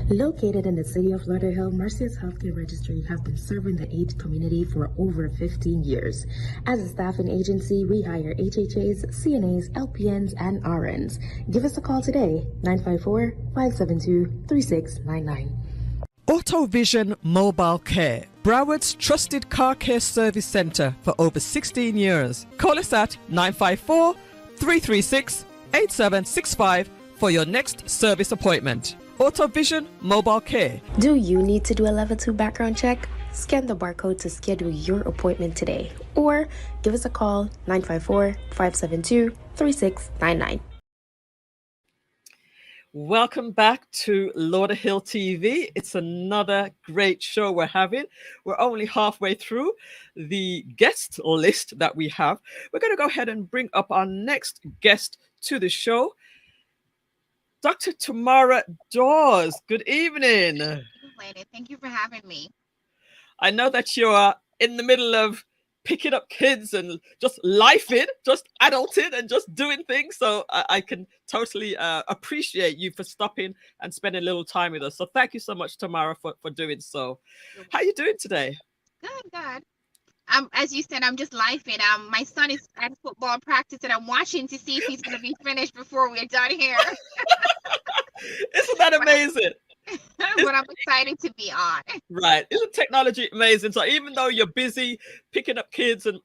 Located in the city of Lauderhill, Mercy's Healthcare Registry have been serving the AIDS community for over 15 years. As a staffing agency, we hire HHAs, CNAs, LPNs, and RNs. Give us a call today, 954-572-3699. AutoVision Mobile Care, Broward's trusted car care service centre for over 16 years. Call us at 954-336-8765 for your next service appointment. AutoVision Mobile Care. Do you need to do a level 2 background check? Scan the barcode to schedule your appointment today. Or give us a call, 954-572-3699. Welcome back to Lauderhill TV. It's another great show we're having. We're only halfway through the guest list that we have. We're going to go ahead and bring up our next guest to the show. Dr. Tamara Dawes, good evening. Thank you for having me. I know that you're in the middle of picking up kids and just lifing, just adulting and just doing things. So I can totally appreciate you for stopping and spending a little time with us. So thank you so much, Tamara, for doing so. How are you doing today? Good. As you said, I'm just lifing. My son is at football practice and I'm watching to see if he's going to be finished before we're done here. Isn't that amazing? But I'm excited to be on. Right. Isn't technology amazing? So even though you're busy picking up kids and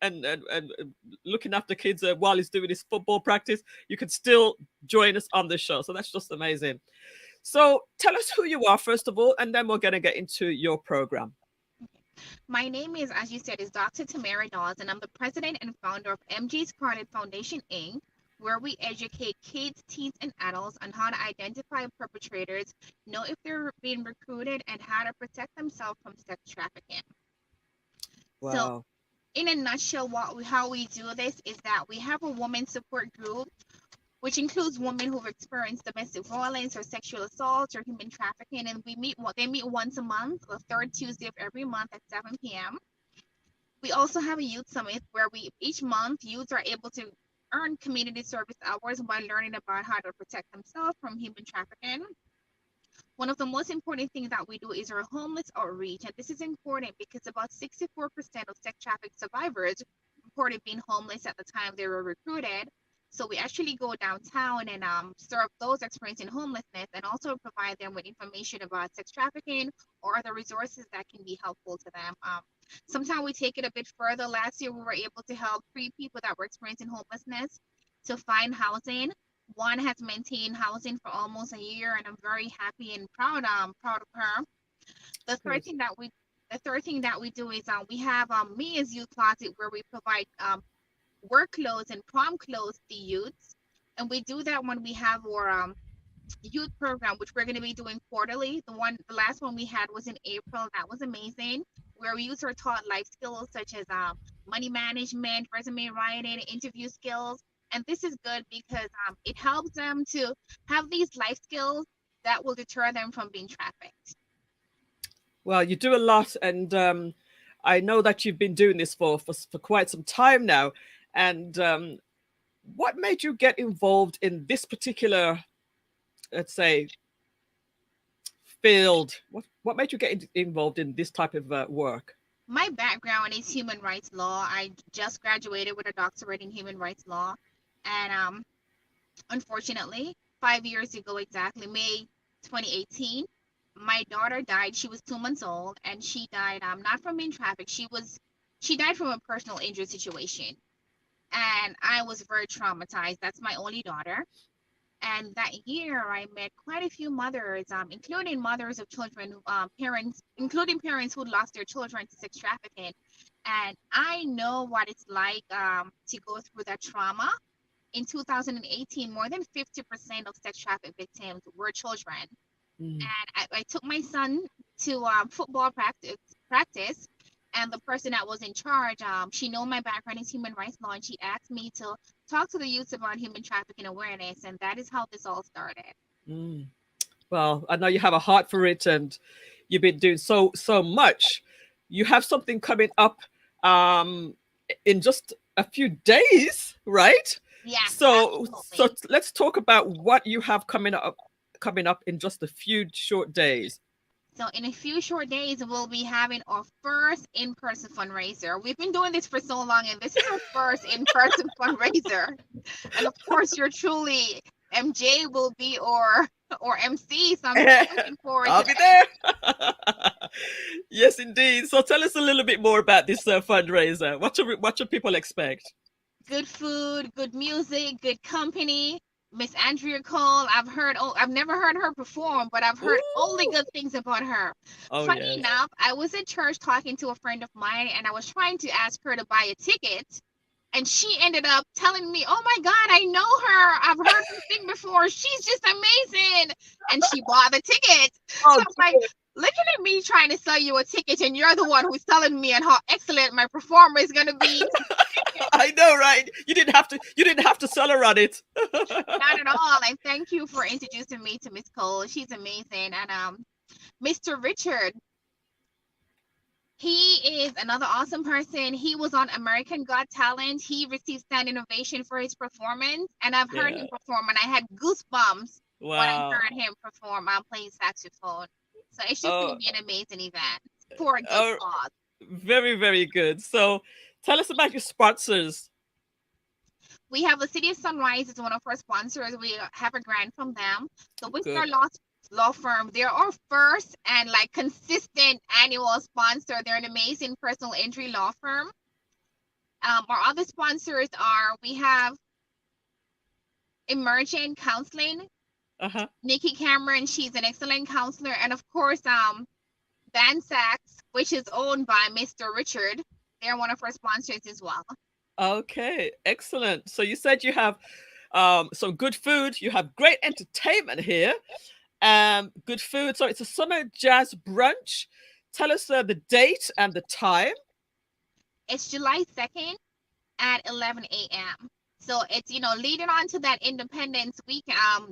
looking after kids while he's doing his football practice, you can still join us on the show. So that's just amazing. So tell us who you are, first of all, and then we're going to get into your program. My name is, as you said, is Dr. Tamara Dawes, and I'm the president and founder of MJ Scarlet Foundation, Inc., where we educate kids, teens, and adults on how to identify perpetrators, know if they're being recruited, and how to protect themselves from sex trafficking. Wow. So, in a nutshell, how we do this is that we have a women support group, which includes women who've experienced domestic violence or sexual assault or human trafficking, and they meet once a month, the third Tuesday of every month at 7 p.m. We also have a youth summit where each month youths are able to earn community service hours while learning about how to protect themselves from human trafficking. One of the most important things that we do is our homeless outreach, and this is important because about 64% of sex traffic survivors reported being homeless at the time they were recruited. So we actually go downtown and serve those experiencing homelessness and also provide them with information about sex trafficking or other resources that can be helpful to them. Sometimes we take it a bit further. Last year, we were able to help 3 people that were experiencing homelessness to find housing. One has maintained housing for almost a year, and I'm very happy and proud of her. The third thing that we do is we have Me as Youth Closet, where we provide work clothes and prom clothes to youths, and we do that when we have our youth program, which we're going to be doing quarterly. The last one we had was in April. That was amazing, where youths are taught life skills such as money management, resume writing, interview skills. And this is good because it helps them to have these life skills that will deter them from being trafficked. Well, you do a lot, and I know that you've been doing this for quite some time now. And what made you get involved in this particular, let's say, field? What made you get involved in this type of work? My background is human rights law. I just graduated with a doctorate in human rights law. And unfortunately, 5 years ago exactly, May 2018, my daughter died. She was 2 months old, and she died not from being trafficked. She died from a personal injury situation. And I was very traumatized. That's my only daughter. And that year, I met quite a few mothers, including mothers of children, including parents who lost their children to sex trafficking. And I know what it's like to go through that trauma. In 2018, more than 50% of sex traffic victims were children. And I took my son to football practice. And the person that was in charge, she knew my background is human rights law, and she asked me to talk to the youth about human trafficking awareness, and that is how this all started. Well, I know you have a heart for it, and you've been doing so much. You have something coming up in just a few days, right? Yes, So absolutely. let's talk about what you have coming up in just a few short days. So in a few short days, we'll be having our first in-person fundraiser. We've been doing this for so long, and this is our first in-person fundraiser. And of course, you're truly MJ will be or MC. So I'm so looking forward I'll to be that. there. Yes, indeed. So tell us a little bit more about this fundraiser. What should people expect? Good food, good music, good company. Miss Andrea Cole, I've never heard her perform, but I've heard only Ooh. good things about her. Oh Funny yes. enough, I was at church talking to a friend of mine, and I was trying to ask her to buy a ticket, and she ended up telling me, "Oh my God, I know her. I've heard her sing before. She's just amazing." And she bought the ticket. So Oh, I'm like, looking at me trying to sell you a ticket, and you're the one who's telling me and how excellent my performer is going to be. I know, right? You didn't have to. You didn't have to sell her on it. Not at all. And thank you for introducing me to Miss Cole. She's amazing. And Mr. Richard, he is another awesome person. He was on American Got Talent. He received standing ovation for his performance. And I've heard Yeah. him perform, and I had goosebumps when I Wow. heard him perform. I'm playing saxophone. So it's just going Oh, to be an amazing event for a good oh, cause. very, very good. So, tell us about your sponsors. We have the City of Sunrise is one of our sponsors. We have a grant from them. The Winkler Good. Law Firm, they're our first and like consistent annual sponsor. They're an amazing personal injury law firm. Our other sponsors are we have Emergent Counseling, Uh-huh. Nikki Cameron, she's an excellent counselor, and of course, Van Sachs, which is owned by Mr. Richard. They're one of our sponsors as well. Okay, excellent. So you said you have some good food. You have great entertainment here. Good food. So it's a summer jazz brunch. Tell us the date and the time. It's July 2nd at 11 a.m. So it's leading on to that Independence Week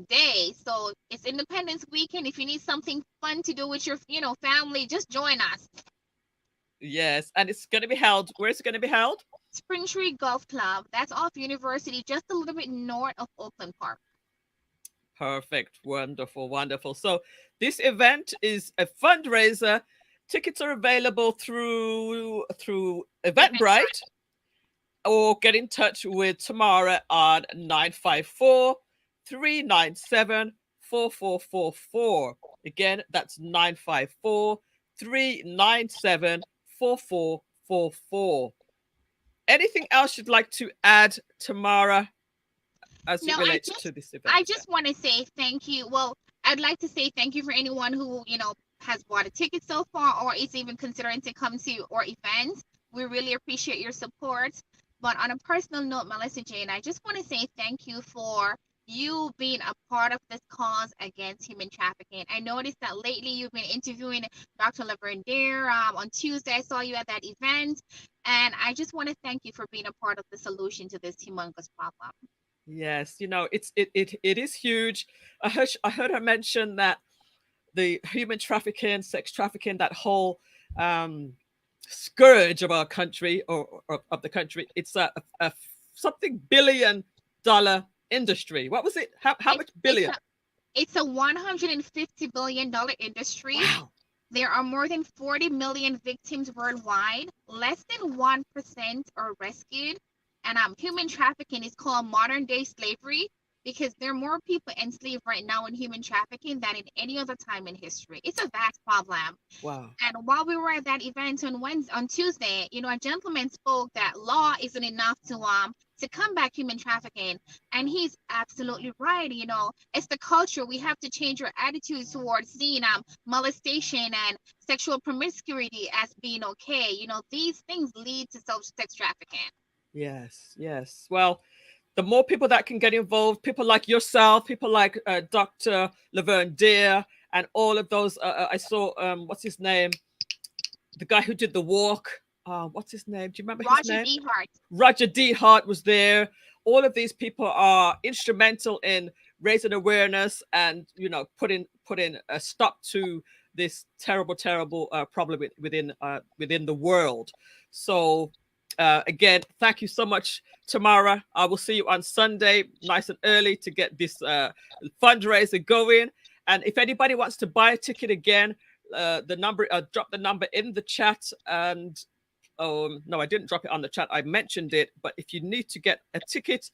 day. So it's Independence Weekend. If you need something fun to do with your family, just join us. Yes, and it's going to be held. Where is it going to be held? Springtree Golf Club. That's off University, just a little bit north of Oakland Park. Perfect. Wonderful. Wonderful. So this event is a fundraiser. Tickets are available through Eventbrite, or get in touch with Tamara on 954-397-4444. Again, that's 954-397-4444. Anything else you'd like to add, Tamara, as No, it relates to this event? I just want to say thank you. Well, I'd like to say thank you for anyone who, has bought a ticket so far or is even considering to come to our event. We really appreciate your support. But on a personal note, Millissa, Jayne, I just want to say thank you for you being a part of this cause against human trafficking. I noticed that lately you've been interviewing Dr. Laverdiere. On Tuesday, I saw you at that event. And I just want to thank you for being a part of the solution to this humongous problem. Yes, it is huge. I heard her mention that the human trafficking, sex trafficking, that whole scourge of our country, or of the country, it's a something $1 billion industry. What was it? How much billion? It's a $150 billion industry. Wow. There are more than 40 million victims worldwide. Less than 1% are rescued. And human trafficking is called modern day slavery because there are more people enslaved right now in human trafficking than in any other time in history. It's a vast problem. Wow. And while we were at that event on Tuesday, a gentleman spoke that law isn't enough to combat human trafficking. And he's absolutely right. It's the culture. We have to change our attitudes towards seeing molestation and sexual promiscuity as being okay. These things lead to sex trafficking. Yes, yes. Well, the more people that can get involved, people like yourself, people like Dr. Laverdiere, and all of those. I saw, what's his name? The guy who did the walk. What's his name? Do you remember his name? Roger D. Hart. Roger D. Hart was there. All of these people are instrumental in raising awareness and putting a stop to this terrible, terrible problem within the world. So again, thank you so much, Tamara. I will see you on Sunday, nice and early, to get this fundraiser going. And if anybody wants to buy a ticket again, the number, drop the number in the chat. And no, I didn't drop it on the chat. I mentioned it. But if you need to get a ticket,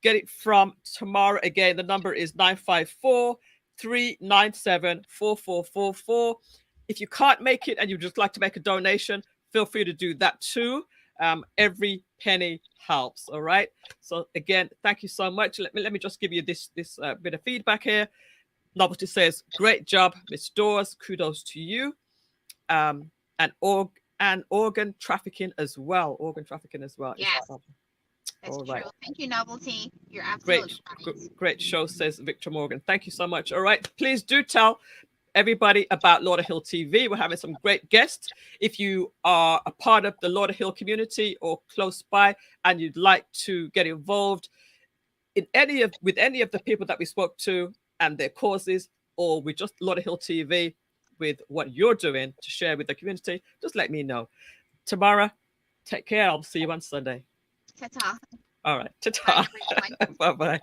get it from Tamara. Again, the number is 954-397-4444. If you can't make it and you'd just like to make a donation, feel free to do that too. Every penny helps. All right. So again, thank you so much. Let me just give you this bit of feedback here. Novelty says, great job, Miss Dawes. Kudos to you. And organ trafficking as well. Organ trafficking as well. Yes. That's all true. right. Thank you, Novelty. You're absolutely right. Great show, says Victor Morgan. Thank you so much. All right. Please do tell everybody about Lauderhill TV. We're having some great guests. If you are a part of the Lauderhill community or close by and you'd like to get involved in with any of the people that we spoke to and their causes, or with just Lauderhill TV, with what you're doing to share with the community, just let me know. Tamara, take care. I'll see you on Sunday. Ta-ta. All right. Ta-ta. Bye-bye.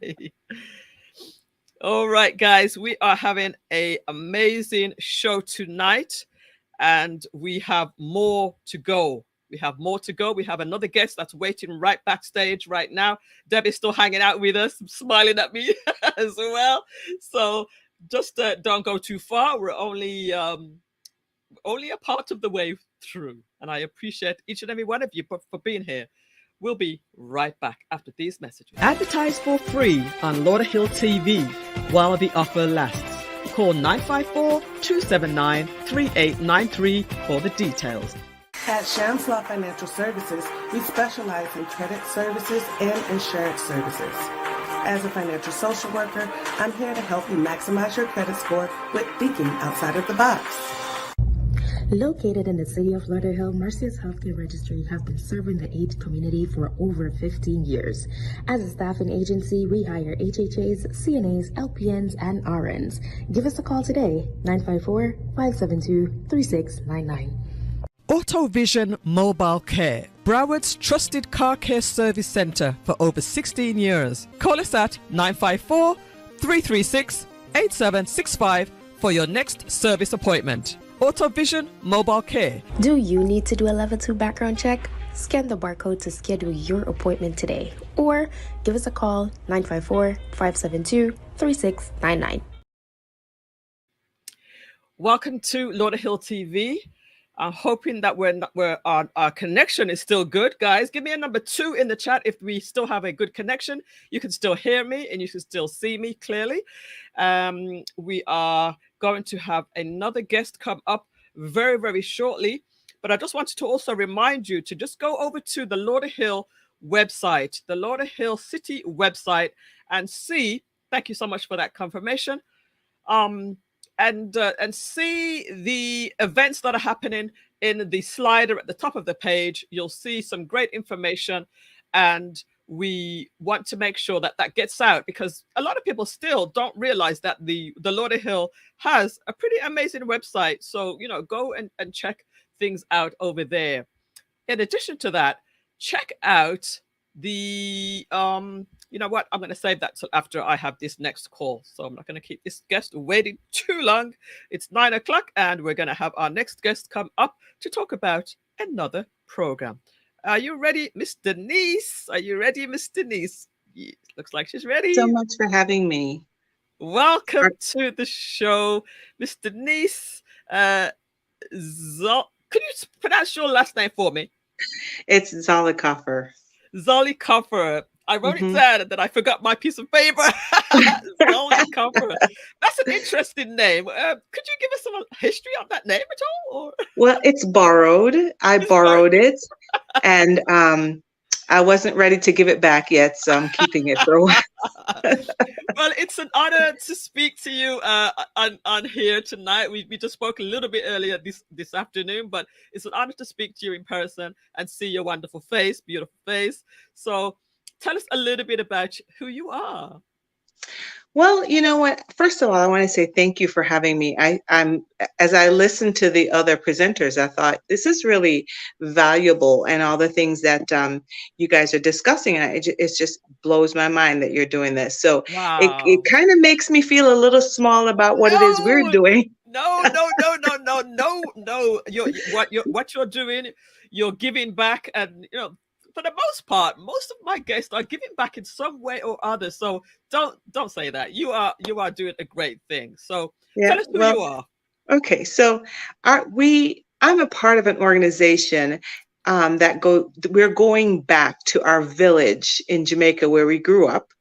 All right, guys, we are having an amazing show tonight, and we have more to go. We have another guest that's waiting right backstage right now. Debbie's still hanging out with us, smiling at me as well. So just don't go too far. We're only a part of the way through, and I appreciate each and every one of you for being here. We'll be right back after these messages. Advertise for free on Lauderhill TV while the offer lasts. Call 954-279-3893 for the details. At Shams Law Financial Services, we specialize in credit services and insurance services. As a financial social worker, I'm here to help you maximize your credit score with thinking outside of the box. Located in the city of Lauderhill, Mercy's Healthcare Registry have been serving the AIDS community for over 15 years. As a staffing agency, we hire HHAs, CNAs, LPNs, and RNs. Give us a call today, 954-572-3699. AutoVision Mobile Care, Broward's trusted car care service centre for over 16 years. Call us at 954-336-8765 for your next service appointment. AutoVision Mobile Care. Do you need to do a level 2 background check? Scan the barcode to schedule your appointment today, or give us a call, 954-572-3699. Welcome to Lauderhill TV. I'm hoping that our connection is still good, guys. Give me a number 2 in the chat if we still have a good connection. You can still hear me and you can still see me clearly. We are going to have another guest come up very, very shortly. But I just wanted to also remind you to just go over to the Lauderhill website, the Lauderhill City website, and see. Thank you so much for that confirmation. And see the events that are happening in the slider at the top of the page. You'll see some great information, and we want to make sure that that gets out, because a lot of people still don't realize that the Lauderhill has a pretty amazing website. So, go and check things out over there. In addition to that, check out the you know what, I'm going to save that till after I have this next call, so I'm not going to keep this guest waiting too long. It's 9 o'clock and we're going to have our next guest come up to talk about another program. Are you ready, Miss Denise? Are you ready, Miss Denise? Yeah, looks like she's ready. So much for having me. Welcome to the show, Miss Denise. Could you pronounce your last name for me? It's Zollikofer. Zollikofer. I wrote it down and then I forgot my piece of paper. Zollikofer. That's an interesting name. Could you give us some history on that name at all? Or? Well, it's borrowed. I borrowed it, and I wasn't ready to give it back yet, so I'm keeping it for a while. Well, it's an honor to speak to you on here tonight. We just spoke a little bit earlier this afternoon, but it's an honor to speak to you in person and see your wonderful face, beautiful face. So tell us a little bit about who you are. Well, you know what? First of all, I want to say thank you for having me. I'm as I listened to the other presenters, I thought this is really valuable, and all the things that you guys are discussing, and it just blows my mind that you're doing this. So it Wow. kind of makes me feel a little small about what it is we're No, doing. no. What you're doing, you're giving back, and for the most part, most of my guests are giving back in some way or other. So don't say that. You are doing a great thing. So Yeah. tell us who Well, you are. okay. So I'm a part of an organization we're going back to our village in Jamaica where we grew up.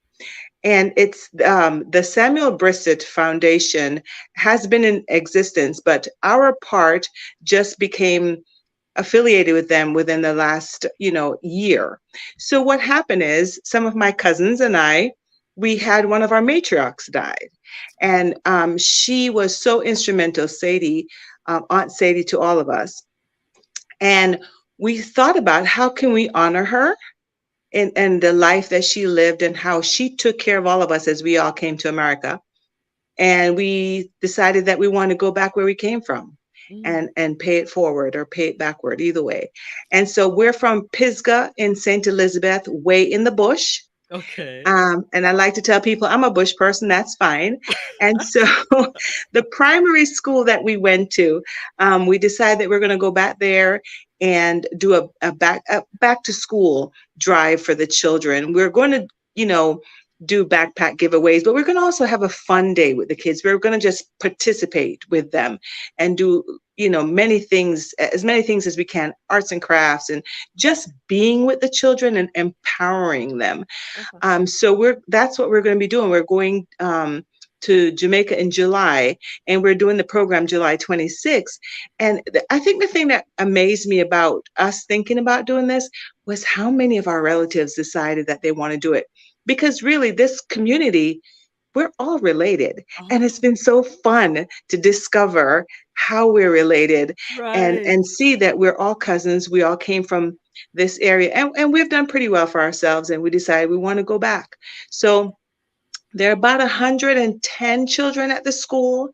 And it's the Samuel Brissett Foundation has been in existence, but our part just became affiliated with them within the last, year. So what happened is some of my cousins and we had one of our matriarchs died. And she was so instrumental, Sadie, Aunt Sadie, to all of us. And we thought about how can we honor her and the life that she lived and how she took care of all of us as we all came to America. And we decided that we want to go back where we came from Mm, and pay it forward or pay it backward, either way. And so we're from Pisgah in St. Elizabeth, way in the bush. okay. And I like to tell people I'm a bush person, that's fine. And so the primary school that we went to, we decided that we're going to go back there and do a back to school drive for the children. We're going to, do backpack giveaways, but we're going to also have a fun day with the kids. We're going to just participate with them and do, many things as we can, arts and crafts, and just being with the children and empowering them. Okay. So that's what we're going to be doing. We're going to Jamaica in July, and we're doing the program July 26th. And I think the thing that amazed me about us thinking about doing this was how many of our relatives decided that they want to do it. Because really, this community, we're all related. And it's Oh, been so fun to discover how we're related right. and see that we're all cousins. We all came from this area, and we've done pretty well for ourselves. And we decided we want to go back. So there are about 110 children at the school,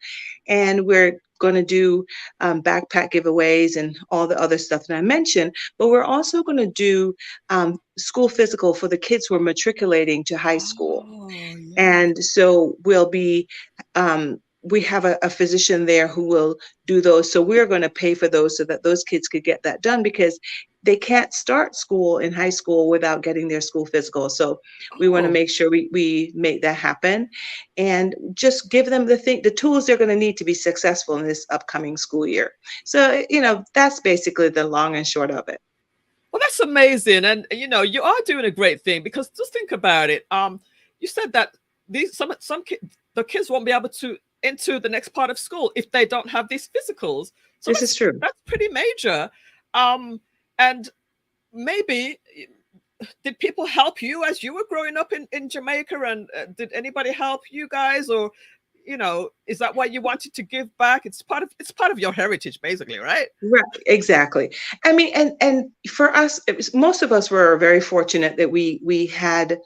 and we're going to do backpack giveaways and all the other stuff that I mentioned. But we're also going to do school physical for the kids who are matriculating to high school. Oh, yeah. And so we have a physician there who will do those. So we're going to pay for those so that those kids could get that done, because they can't start school in high school without getting their school physical. So we want to Oh, make sure we make that happen and just give them the tools they're going to need to be successful in this upcoming school year. So, that's basically the long and short of it. well, that's amazing, and you are doing a great thing, because just think about it. You said that these some kids, the kids won't be able to into the next part of school if they don't have these physicals. So This is true. that's pretty major. And maybe did people help you as you were growing up in Jamaica, and did anybody help you guys, or is that why you wanted to give back? It's part of your heritage, basically, right? Right, exactly. I mean, and for us, most of us were very fortunate that we had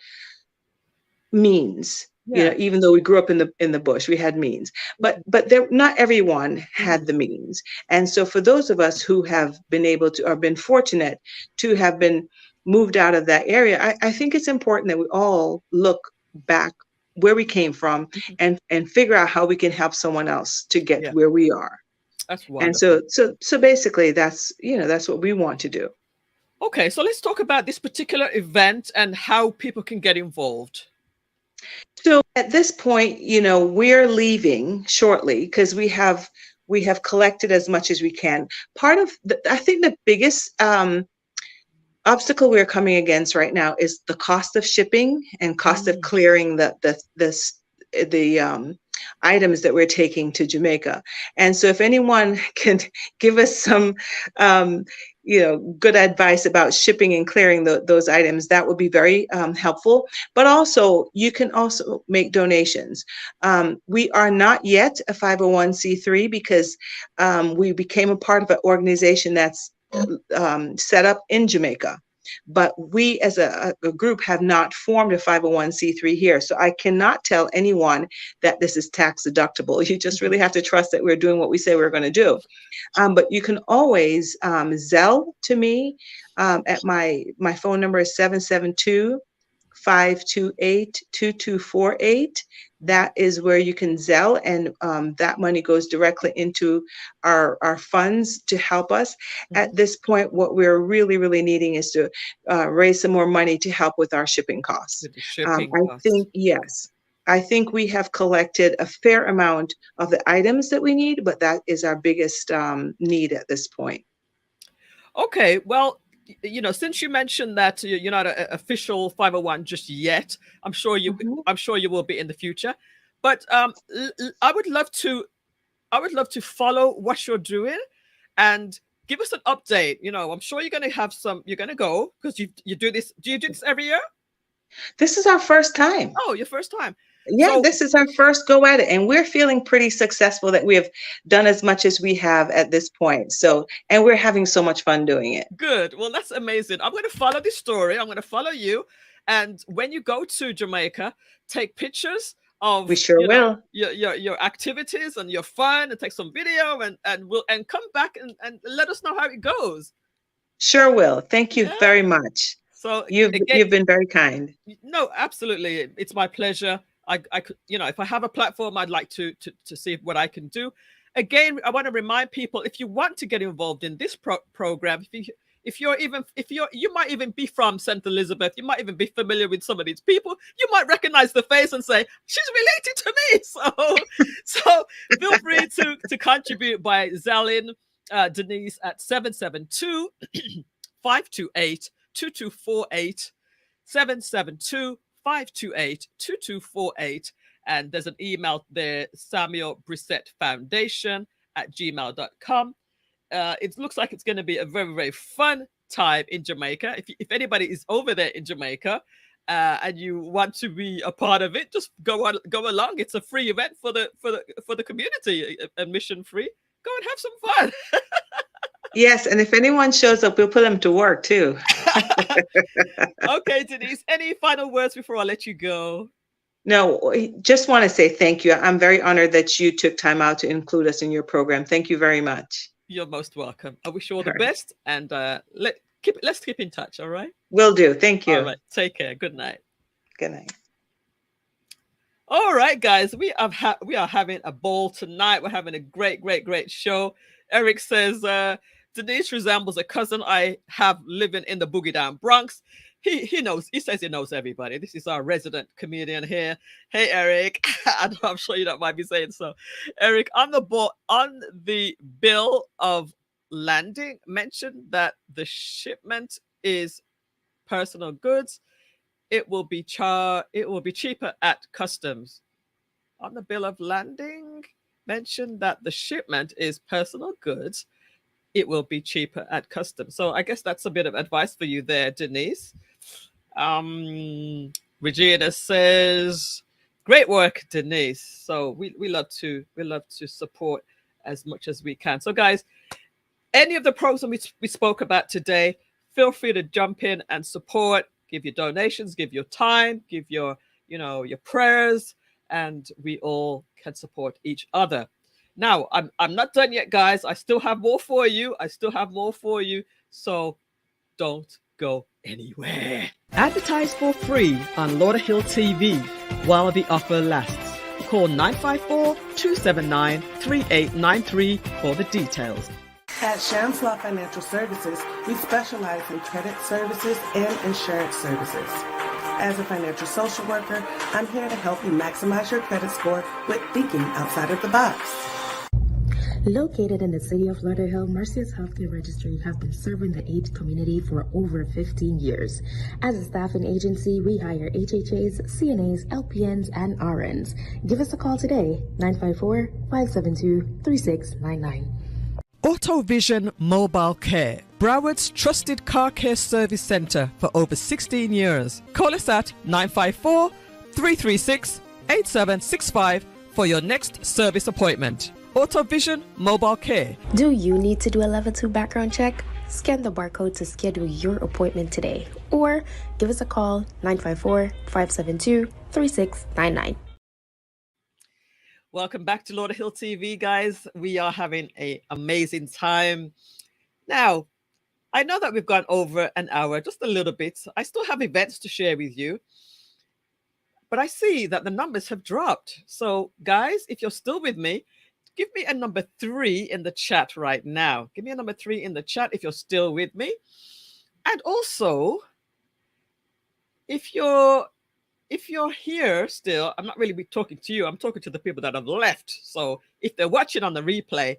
means. Yeah. Even though we grew up in the bush, we had means. But not everyone Mhm. had the means. And so for those of us who have been able to, or been fortunate to have been moved out of that area, I think it's important that we all look back where we came from Mhm. and figure out how we can help someone else to get Yeah, where we are. that's And wonderful. so basically that's what we want to do. Okay, so let's talk about this particular event and how people can get involved. So at this point, we're leaving shortly because we have collected as much as we can. I think the biggest obstacle we're coming against right now is the cost of shipping and cost of Mm. clearing the items that we're taking to Jamaica. And so if anyone can give us some good advice about shipping and clearing those items, that would be very helpful. But also, you can also make donations. We are not yet a 501c3 because we became a part of an organization that's set up in Jamaica. but we as a group have not formed a 501c3 here. So I cannot tell anyone that this is tax deductible. You just really have to trust that we're doing what we say we're going to do. But you can always Zelle to me at my phone number is 772-528-2248. That is where you can Zelle, and that money goes directly into our funds to help us. At this point, what we're really, really needing is to raise some more money to help with our shipping costs. I think, yes, I think we have collected a fair amount of the items that we need, but that is our biggest need at this point. Okay, well, you know, since you mentioned that you're not an official 501 just yet, I'm sure you will be in the future. But I would love to follow what you're doing and give us an update. You know, I'm sure you're going to have some. You're going to go because you do this. Do you do this every year? This is our first time. Oh, your first time. Yeah, so, this is our first go at it, and we're feeling pretty successful that we have done as much as we have at this point. So, and we're having so much fun doing it. Good. Well, that's amazing. I'm going to follow this story. I'm going to follow you. And when you go to Jamaica, take pictures of we sure will your activities and your fun, and take some video and come back and let us know how it goes. Sure will. Thank you very much. So you've been very kind. No, absolutely. It's my pleasure. I could, you know, if I have a platform, I'd like to see what I can do. Again, I want to remind people, if you want to get involved in this program, if you might even be from St. Elizabeth, you might even be familiar with some of these people, you might recognize the face and say, she's related to me. So feel free to contribute by Zelling Denise at 772-528-2248, 772-528-2248, and there's an email there, Samuel Brissett Foundation @gmail.com. It looks like it's going to be a very, very fun time in Jamaica. If anybody is over there in Jamaica and you want to be a part of it, just go along. It's a free event for the community, admission free. Go and have some fun. Yes, and if anyone shows up, we'll put them to work too. Okay, Denise, any final words before I let you go? No, just want to say thank you. I'm very honored that you took time out to include us in your program. Thank you very much. You're most welcome. I wish you all the best, and let's keep in touch. All right. Will do. Thank you. All right. Take care. Good night. Good night. All right, guys. We are having a ball tonight. We're having a great show. Eric says Denise resembles a cousin I have living in the Boogie Down Bronx. He knows. He says he knows everybody. This is our resident comedian here. Hey, Eric. I'm sure you don't mind me saying so. Eric, on the bill of landing, mentioned that the shipment is personal goods. It will be cheaper at customs. On the bill of landing, mentioned that the shipment is personal goods. It will be cheaper at customs. So I guess that's a bit of advice for you there, Denise. Regina says, great work, Denise. So we love to support as much as we can. So guys, any of the programs we spoke about today, feel free to jump in and support, give your donations, give your time, give your prayers, and we all can support each other. Now, I'm not done yet, guys. I still have more for you. So don't go anywhere. Advertise for free on Lauderhill TV while the offer lasts. Call 954-279-3893 for the details. At Shamslaw Financial Services, we specialize in credit services and insurance services. As a financial social worker, I'm here to help you maximize your credit score with thinking outside of the box. Located in the city of Lauderhill, Mercy's Healthcare Registry have been serving the AIDS community for over 15 years. As a staffing agency, we hire HHAs, CNAs, LPNs, and RNs. Give us a call today, 954-572-3699. AutoVision Mobile Care, Broward's trusted car care service center for over 16 years. Call us at 954-336-8765 for your next service appointment. AutoVision Mobile Care. Do you need to do a level 2 background check? Scan the barcode to schedule your appointment today or give us a call 954-572-3699. Welcome back to Lauderhill TV, guys. We are having an amazing time. Now, I know that we've gone over an hour, just a little bit. I still have events to share with you, but I see that the numbers have dropped. So, guys, if you're still with me, give me a number 3 in the chat right now. Give me a number 3 in the chat if you're still with me. And also, if you're here still, I'm not really talking to you. I'm talking to the people that have left. So if they're watching on the replay,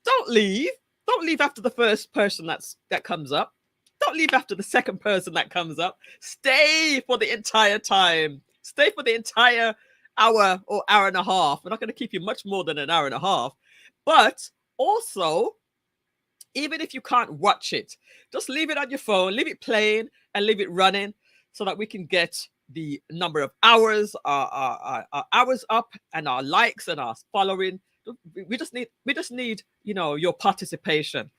don't leave. Don't leave after the first person that comes up. Don't leave after the second person that comes up. Stay for the entire time. Stay for the entire hour or hour and a half. We're not going to keep you much more than an hour and a half. But also, even if you can't watch it, just leave it on your phone, leave it playing and leave it running so that we can get the number of hours, our hours up, and our likes and our following. We just need, your participation.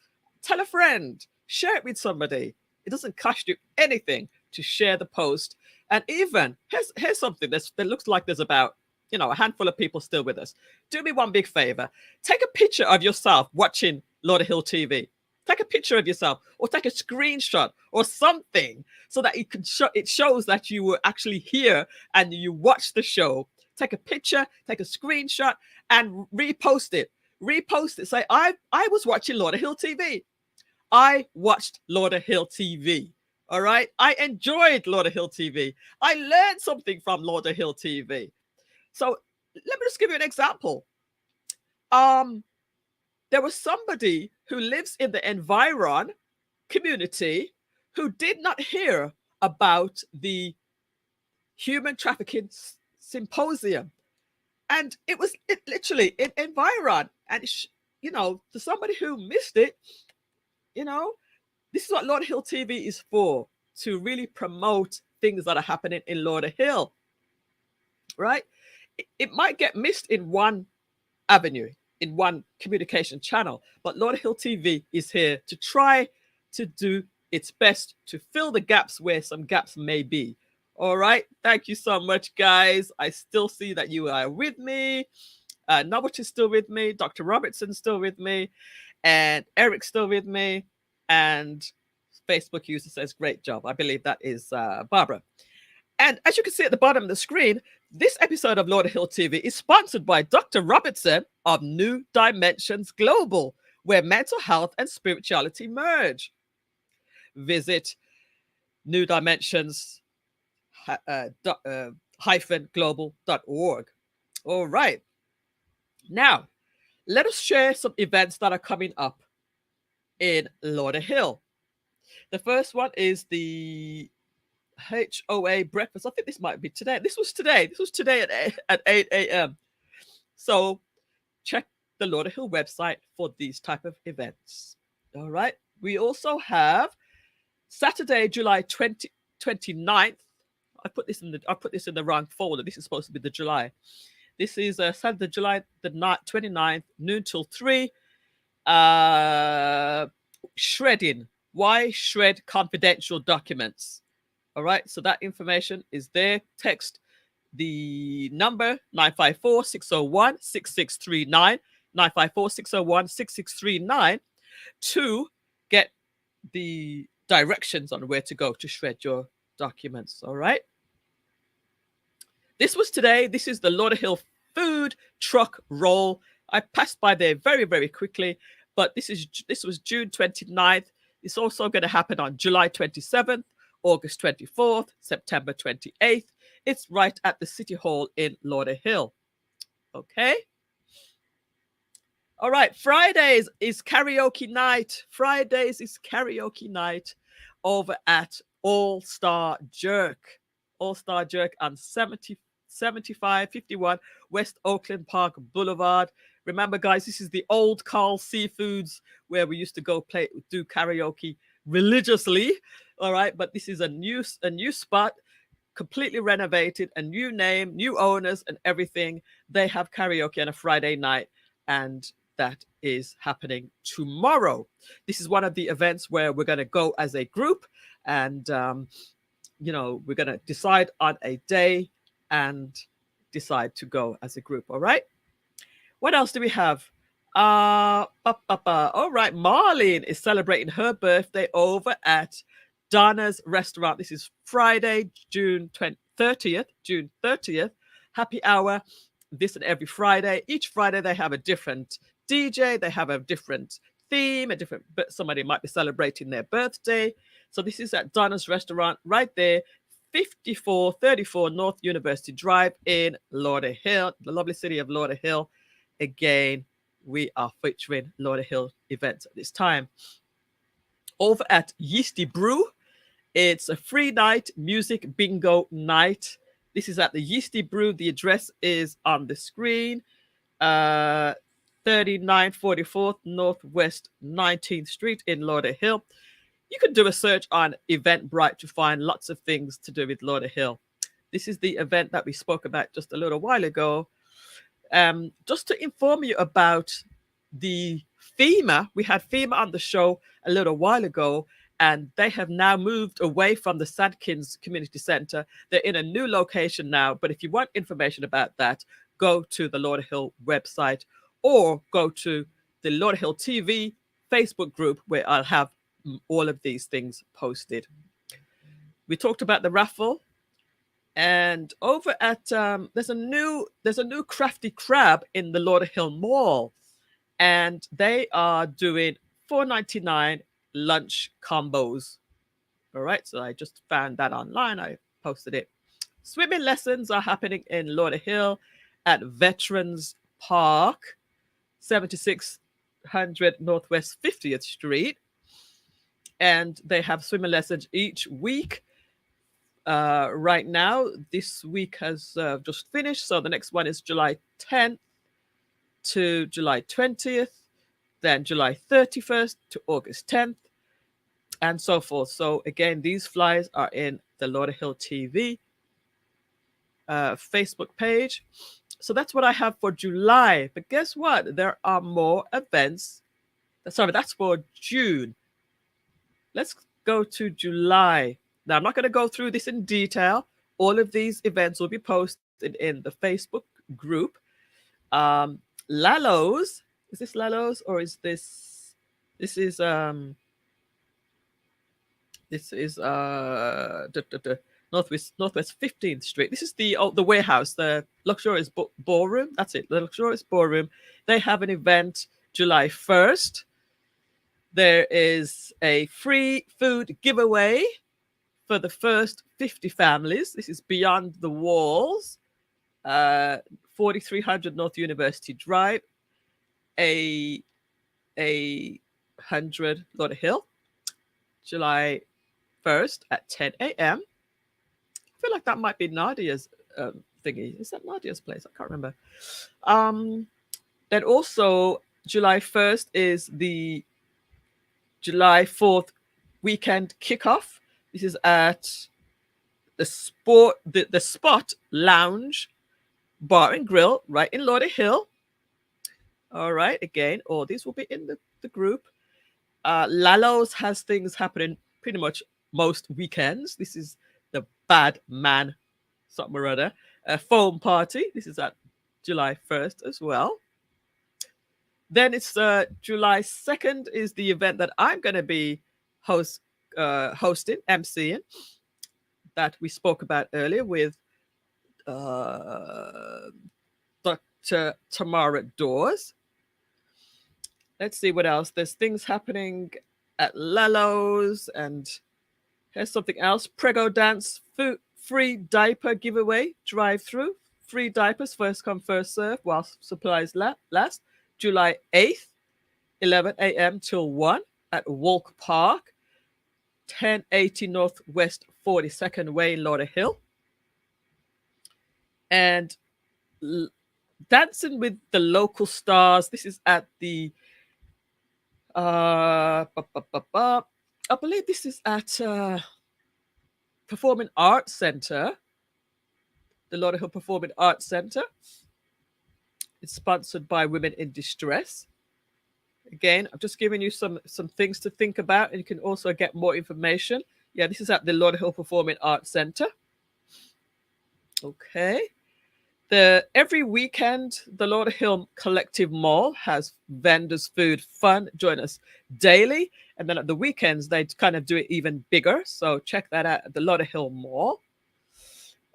Tell a friend, share it with somebody. It doesn't cost you anything to share the post. And even here's something that looks like there's about a handful of people still with us. Do me one big favor. Take a picture of yourself watching Lauderhill TV. Take a picture of yourself or take a screenshot or something so that it shows that you were actually here and you watched the show. Take a picture, take a screenshot and repost it. Repost it. Say, I was watching Lauderhill TV. I watched Lauderhill TV. All right. I enjoyed Lauderhill TV. I learned something from Lauderhill TV. So let me just give you an example. There was somebody who lives in the Environ community who did not hear about the human trafficking symposium. And it literally in Environ. And, to somebody who missed it, this is what Lauderhill TV is for, to really promote things that are happening in Lauderhill, right? It might get missed in one avenue, in one communication channel, but Lauderhill TV is here to try to do its best to fill the gaps where some gaps may be. All right. Thank you so much, guys. I still see that you are with me. Norbert is still with me. Dr. Robertson's still with me. And Eric's still with me. And Facebook user says, great job. I believe that is Barbara. And as you can see at the bottom of the screen, this episode of Lauderhill TV is sponsored by Dr. Robertson of New Dimensions Global, where mental health and spirituality merge. Visit New Dimensions global.org. All right. Now, let us share some events that are coming up in Lauderhill. The first one is the HOA breakfast. I think this might be today. This was today at 8 a.m. So check the Lauderhill website for these type of events. All right. We also have Saturday, July 29th. I put this in the wrong folder. This is supposed to be the July. This is Saturday, July the 29th, noon till 3. Shredding. Why shred confidential documents? All right. So that information is there. Text the number 954-601-6639, 954-601-6639 to get the directions on where to go to shred your documents. All right. This was today. This is the Lauderhill food truck roll. I passed by there very, very quickly, but this was June 29th. It's also going to happen on July 27th, August 24th, September 28th. It's right at the City Hall in Lauderhill. Okay. All right. Fridays is karaoke night. Fridays is karaoke night over at All Star Jerk. All Star Jerk on 7551 West Oakland Park Boulevard. Remember, guys, this is the old Carl Seafoods where we used to go do karaoke religiously. All right. But this is a new spot, completely renovated, a new name, new owners and everything. They have karaoke on a Friday night. And that is happening tomorrow. This is one of the events where we're going to go as a group, and we're going to decide on a day and decide to go as a group. All right. What else do we have? All right. Marlene is celebrating her birthday over at Donna's Restaurant. This is Friday, June 30th. Happy hour. This and every Friday. Each Friday they have a different DJ. They have a different theme, somebody might be celebrating their birthday. So this is at Donna's Restaurant right there, 5434 North University Drive in Lauderhill, the lovely city of Lauderhill. Again, we are featuring Lauderhill events at this time. Over at Yeasty Brew, it's a free night music bingo night. This is at the Yeasty Brew. The address is on the screen. 3944 Northwest 19th Street in Lauderhill. You can do a search on Eventbrite to find lots of things to do with Lauderhill. This is the event that we spoke about just a little while ago. Just to inform you about the FEMA, we had FEMA on the show a little while ago, and they have now moved away from the Sadkins Community Centre. They're in a new location now, but if you want information about that, go to the Lauderhill website or go to the Lauderhill TV Facebook group, where I'll have all of these things posted. We talked about the raffle, and over at there's a new Crafty Crab in the Lauderhill Mall, and they are doing $4.99 lunch combos. All right, so I just found that online. I posted it. Swimming lessons are happening in Lauderhill at Veterans Park, 7600 Northwest 50th Street. And they have swimming lessons each week. Right now, this week has just finished. So the next one is July 10th to July 20th, then July 31st to August 10th, and so forth. So again, these flyers are in the Lauderhill TV Facebook page. So that's what I have for July. But guess what? There are more events. Sorry, that's for June. Let's go to July. Now, I'm not going to go through this in detail. All of these events will be posted in the Facebook group. Lalo's. Is this Lalo's or is this? This is Northwest 15th Street. This is the warehouse, the luxurious ballroom. That's it, the luxurious ballroom. They have an event July 1st. There is a free food giveaway for the first 50 families. This is Beyond the Walls, 4300 North University Drive, a 100 Lauderhill, July 1st at 10 a.m. I feel like that might be Nadia's thingy. Is that Nadia's place? I can't remember. Then also July 1st is the July 4th weekend kickoff. This is at the Spot Lounge Bar and Grill right in Lauderhill. All right, again, all these will be in the group. Lalo's has things happening pretty much most weekends. This is the Bad Man something or other. A foam party. This is at July 1st as well. Then it's July 2nd is the event that I'm going to be hosting, MCing, that we spoke about earlier with Dr. Tamara Dawes. Let's see what else. There's things happening at Lalo's, and here's something else. Prego Dance free diaper giveaway drive-through. Free diapers, first come, first serve, while supplies last. July 8th, 11 a.m. till 1 at Walk Park, 1080 Northwest 42nd Way in Lauderhill. And Dancing with the Local Stars. This is at the I believe this is at Performing Arts Centre, the Lauderhill Performing Arts Centre. It's sponsored by Women in Distress. Again, I'm just giving you some things to think about, and you can also get more information. Yeah, this is at the Lauderhill Performing Arts Centre. Okay. Every weekend, the Lauderhill Collective Mall has vendors, food, fun. Join us daily. And then at the weekends, they kind of do it even bigger. So check that out at the Lauderhill Mall.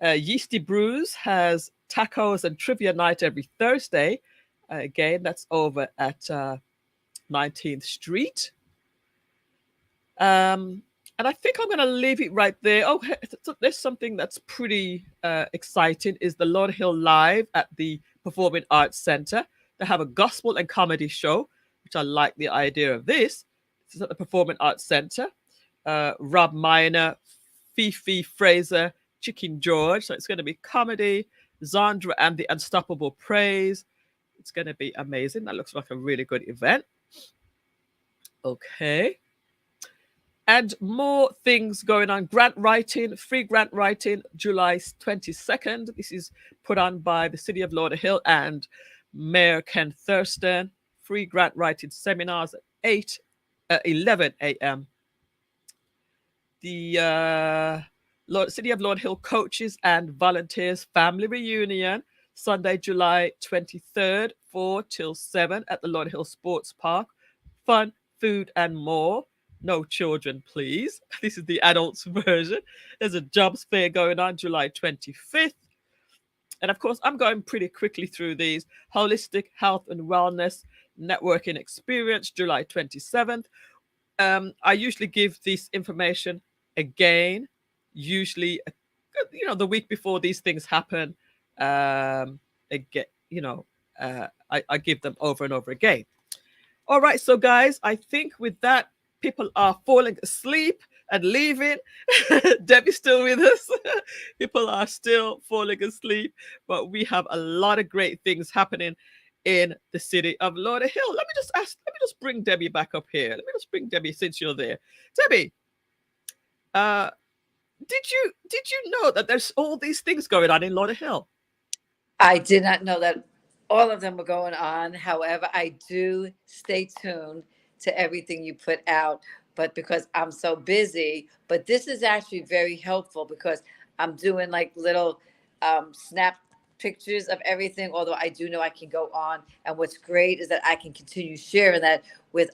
Yeasty Brews has tacos and trivia night every Thursday. Again, that's over at 19th Street. And I think I'm going to leave it right there. Oh, there's something that's pretty exciting is the Lauderhill Live at the Performing Arts Centre. They have a gospel and comedy show, which I like the idea of this. This is at the Performing Arts Centre. Rob Miner, Fifi Fraser, Chicken George. So it's going to be comedy, Zandra and the Unstoppable Praise. It's going to be amazing. That looks like a really good event. Okay. And more things going on. Grant writing, free grant writing, July 22nd. This is put on by the City of Lauderhill and Mayor Ken Thurston. Free grant writing seminars at 11 a.m. The City of Lauderhill Coaches and Volunteers Family Reunion, Sunday, July 23rd, 4 till 7 at the Lauderhill Sports Park. Fun, food, and more. No children, please. This is the adults version. There's a jobs fair going on July 25th. And of course, I'm going pretty quickly through these. Holistic Health and Wellness Networking Experience, July 27th. I usually give this information again, usually, the week before these things happen. Again, I give them over and over again. All right, so guys, I think with that, people are falling asleep and leaving. Debbie's still with us. People are still falling asleep, but we have a lot of great things happening in the City of Lauderhill. Let me just bring Debbie back up here. Let me just bring Debbie since you're there. Debbie, did you know that there's all these things going on in Lauderhill? I did not know that all of them were going on. However, I do stay tuned to everything you put out, but because I'm so busy, but this is actually very helpful because I'm doing like little snap pictures of everything, although I do know I can go on. And what's great is that I can continue sharing that with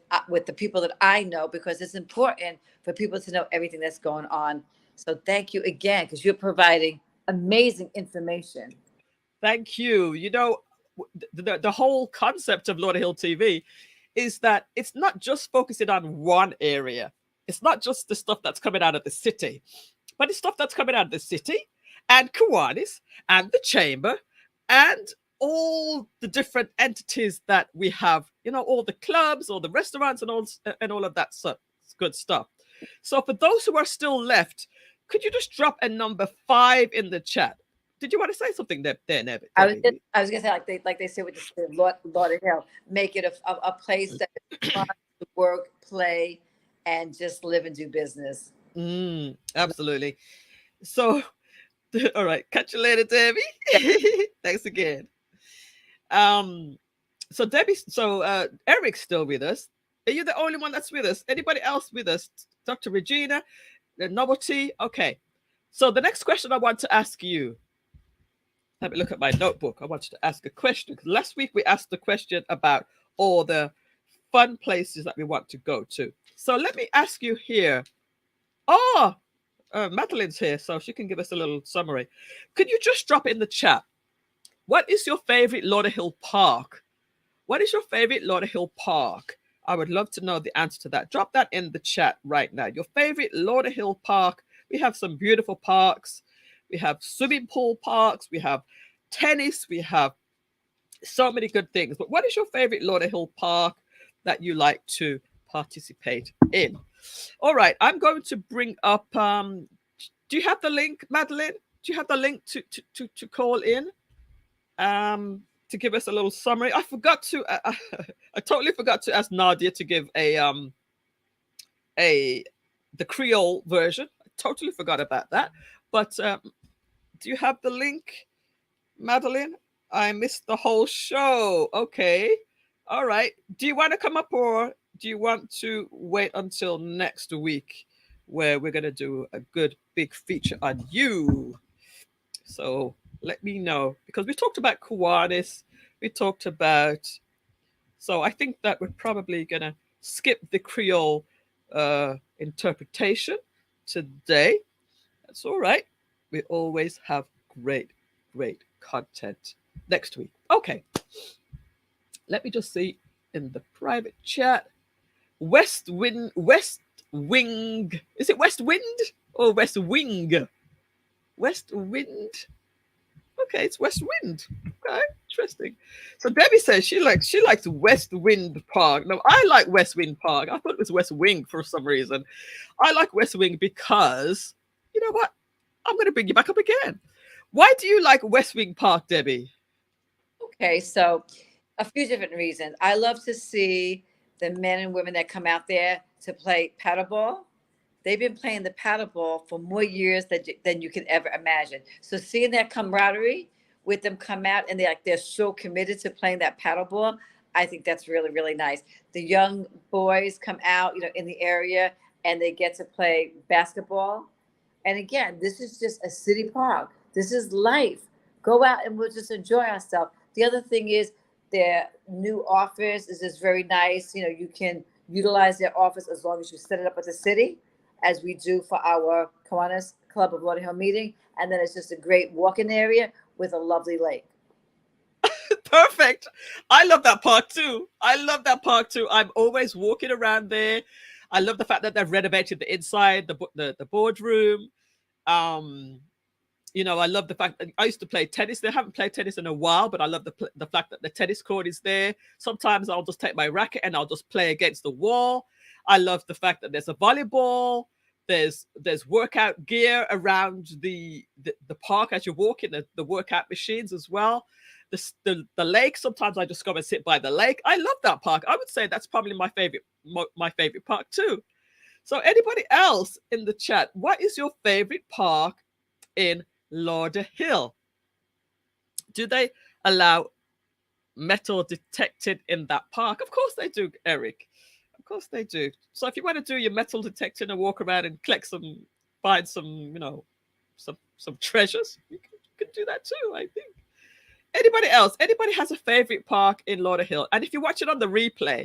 the people that I know, because it's important for people to know everything that's going on. So thank you again, because you're providing amazing information. Thank you. The whole concept of Lauderhill TV is that it's not just focusing on one area. It's not just the stuff that's coming out of the city, but it's stuff that's coming out of the city and Kiwanis and the chamber and all the different entities that we have, all the clubs, all the restaurants and all of that stuff. It's good stuff. So for those who are still left, could you just drop a number 5 in the chat? Did you want to say something there, Nebbit? I was gonna say like they say with the Lauderhill, make it a place that is fun to work, play, and just live and do business. Absolutely. So, all right, catch you later, Debbie. Thanks again. So Debbie, Eric's still with us. Are you the only one that's with us? Anybody else with us? Dr. Regina, the novelty. Okay. So the next question I want to ask you. Let me look at my notebook. I want you to ask a question. Because last week we asked the question about all the fun places that we want to go to. So let me ask you here. Madeline's here, so she can give us a little summary. Could you just drop in the chat? What is your favorite Lauderhill park? What is your favorite Lauderhill park? I would love to know the answer to that. Drop that in the chat right now. Your favorite Lauderhill park. We have some beautiful parks. We have swimming pool parks. We have tennis. We have so many good things. But what is your favorite Lauderhill park that you like to participate in? All right. I'm going to bring up. Do you have the link, Madeline? Do you have the link to call in? To give us a little summary. I forgot to. I totally forgot to ask Nadia to give the Creole version. I totally forgot about that. But do you have the link, Madeline? I missed the whole show. Okay. All right. Do you want to come up, or do you want to wait until next week where we're going to do a good big feature on you? So let me know, because we talked about Kiwanis. We talked about, so I think that we're probably going to skip the Creole interpretation today. That's all right. We always have great, great content next week. Okay. Let me just see in the private chat. West Wing. Is it West Wind or West Wing? West Wind. Okay, it's West Wind. Okay, interesting. So Debbie says she likes West Wind Park. No, I like West Wind Park. I thought it was West Wing for some reason. I like West Wing because, you know what? I'm going to bring you back up again. Why do you like West Wing Park, Debbie? Okay, so a few different reasons. I love to see the men and women that come out there to play paddleball. They've been playing the paddleball for more years than you can ever imagine. So seeing that camaraderie with them come out and they're so committed to playing that paddleball, I think that's really, really nice. The young boys come out, in the area, and they get to play basketball. And again, this is just a city park. This is life. Go out and we'll just enjoy ourselves. The other thing is their new office is just very nice. You can utilize their office as long as you set it up with the city, as we do for our Kiwanis Club of Lauderhill meeting. And then it's just a great walking area with a lovely lake. Perfect. I love that park too. I'm always walking around there. I love the fact that they've renovated the inside, the boardroom. I love the fact that I used to play tennis. They haven't played tennis in a while, but I love the fact that the tennis court is there. Sometimes I'll just take my racket and I'll just play against the wall. I love the fact that there's a volleyball. There's workout gear around the park as you're walking, the workout machines as well. The lake, sometimes I just go and sit by the lake. I love that park. I would say that's probably my favorite park too. So anybody else in the chat, what is your favorite park in Lauderhill? Do they allow metal detected in that park? Of course they do, Eric. Of course they do. So if you want to do your metal detecting and walk around and find some treasures, you can do that too, I think. Anybody else? Anybody has a favorite park in Lauderhill? And if you watch it on the replay,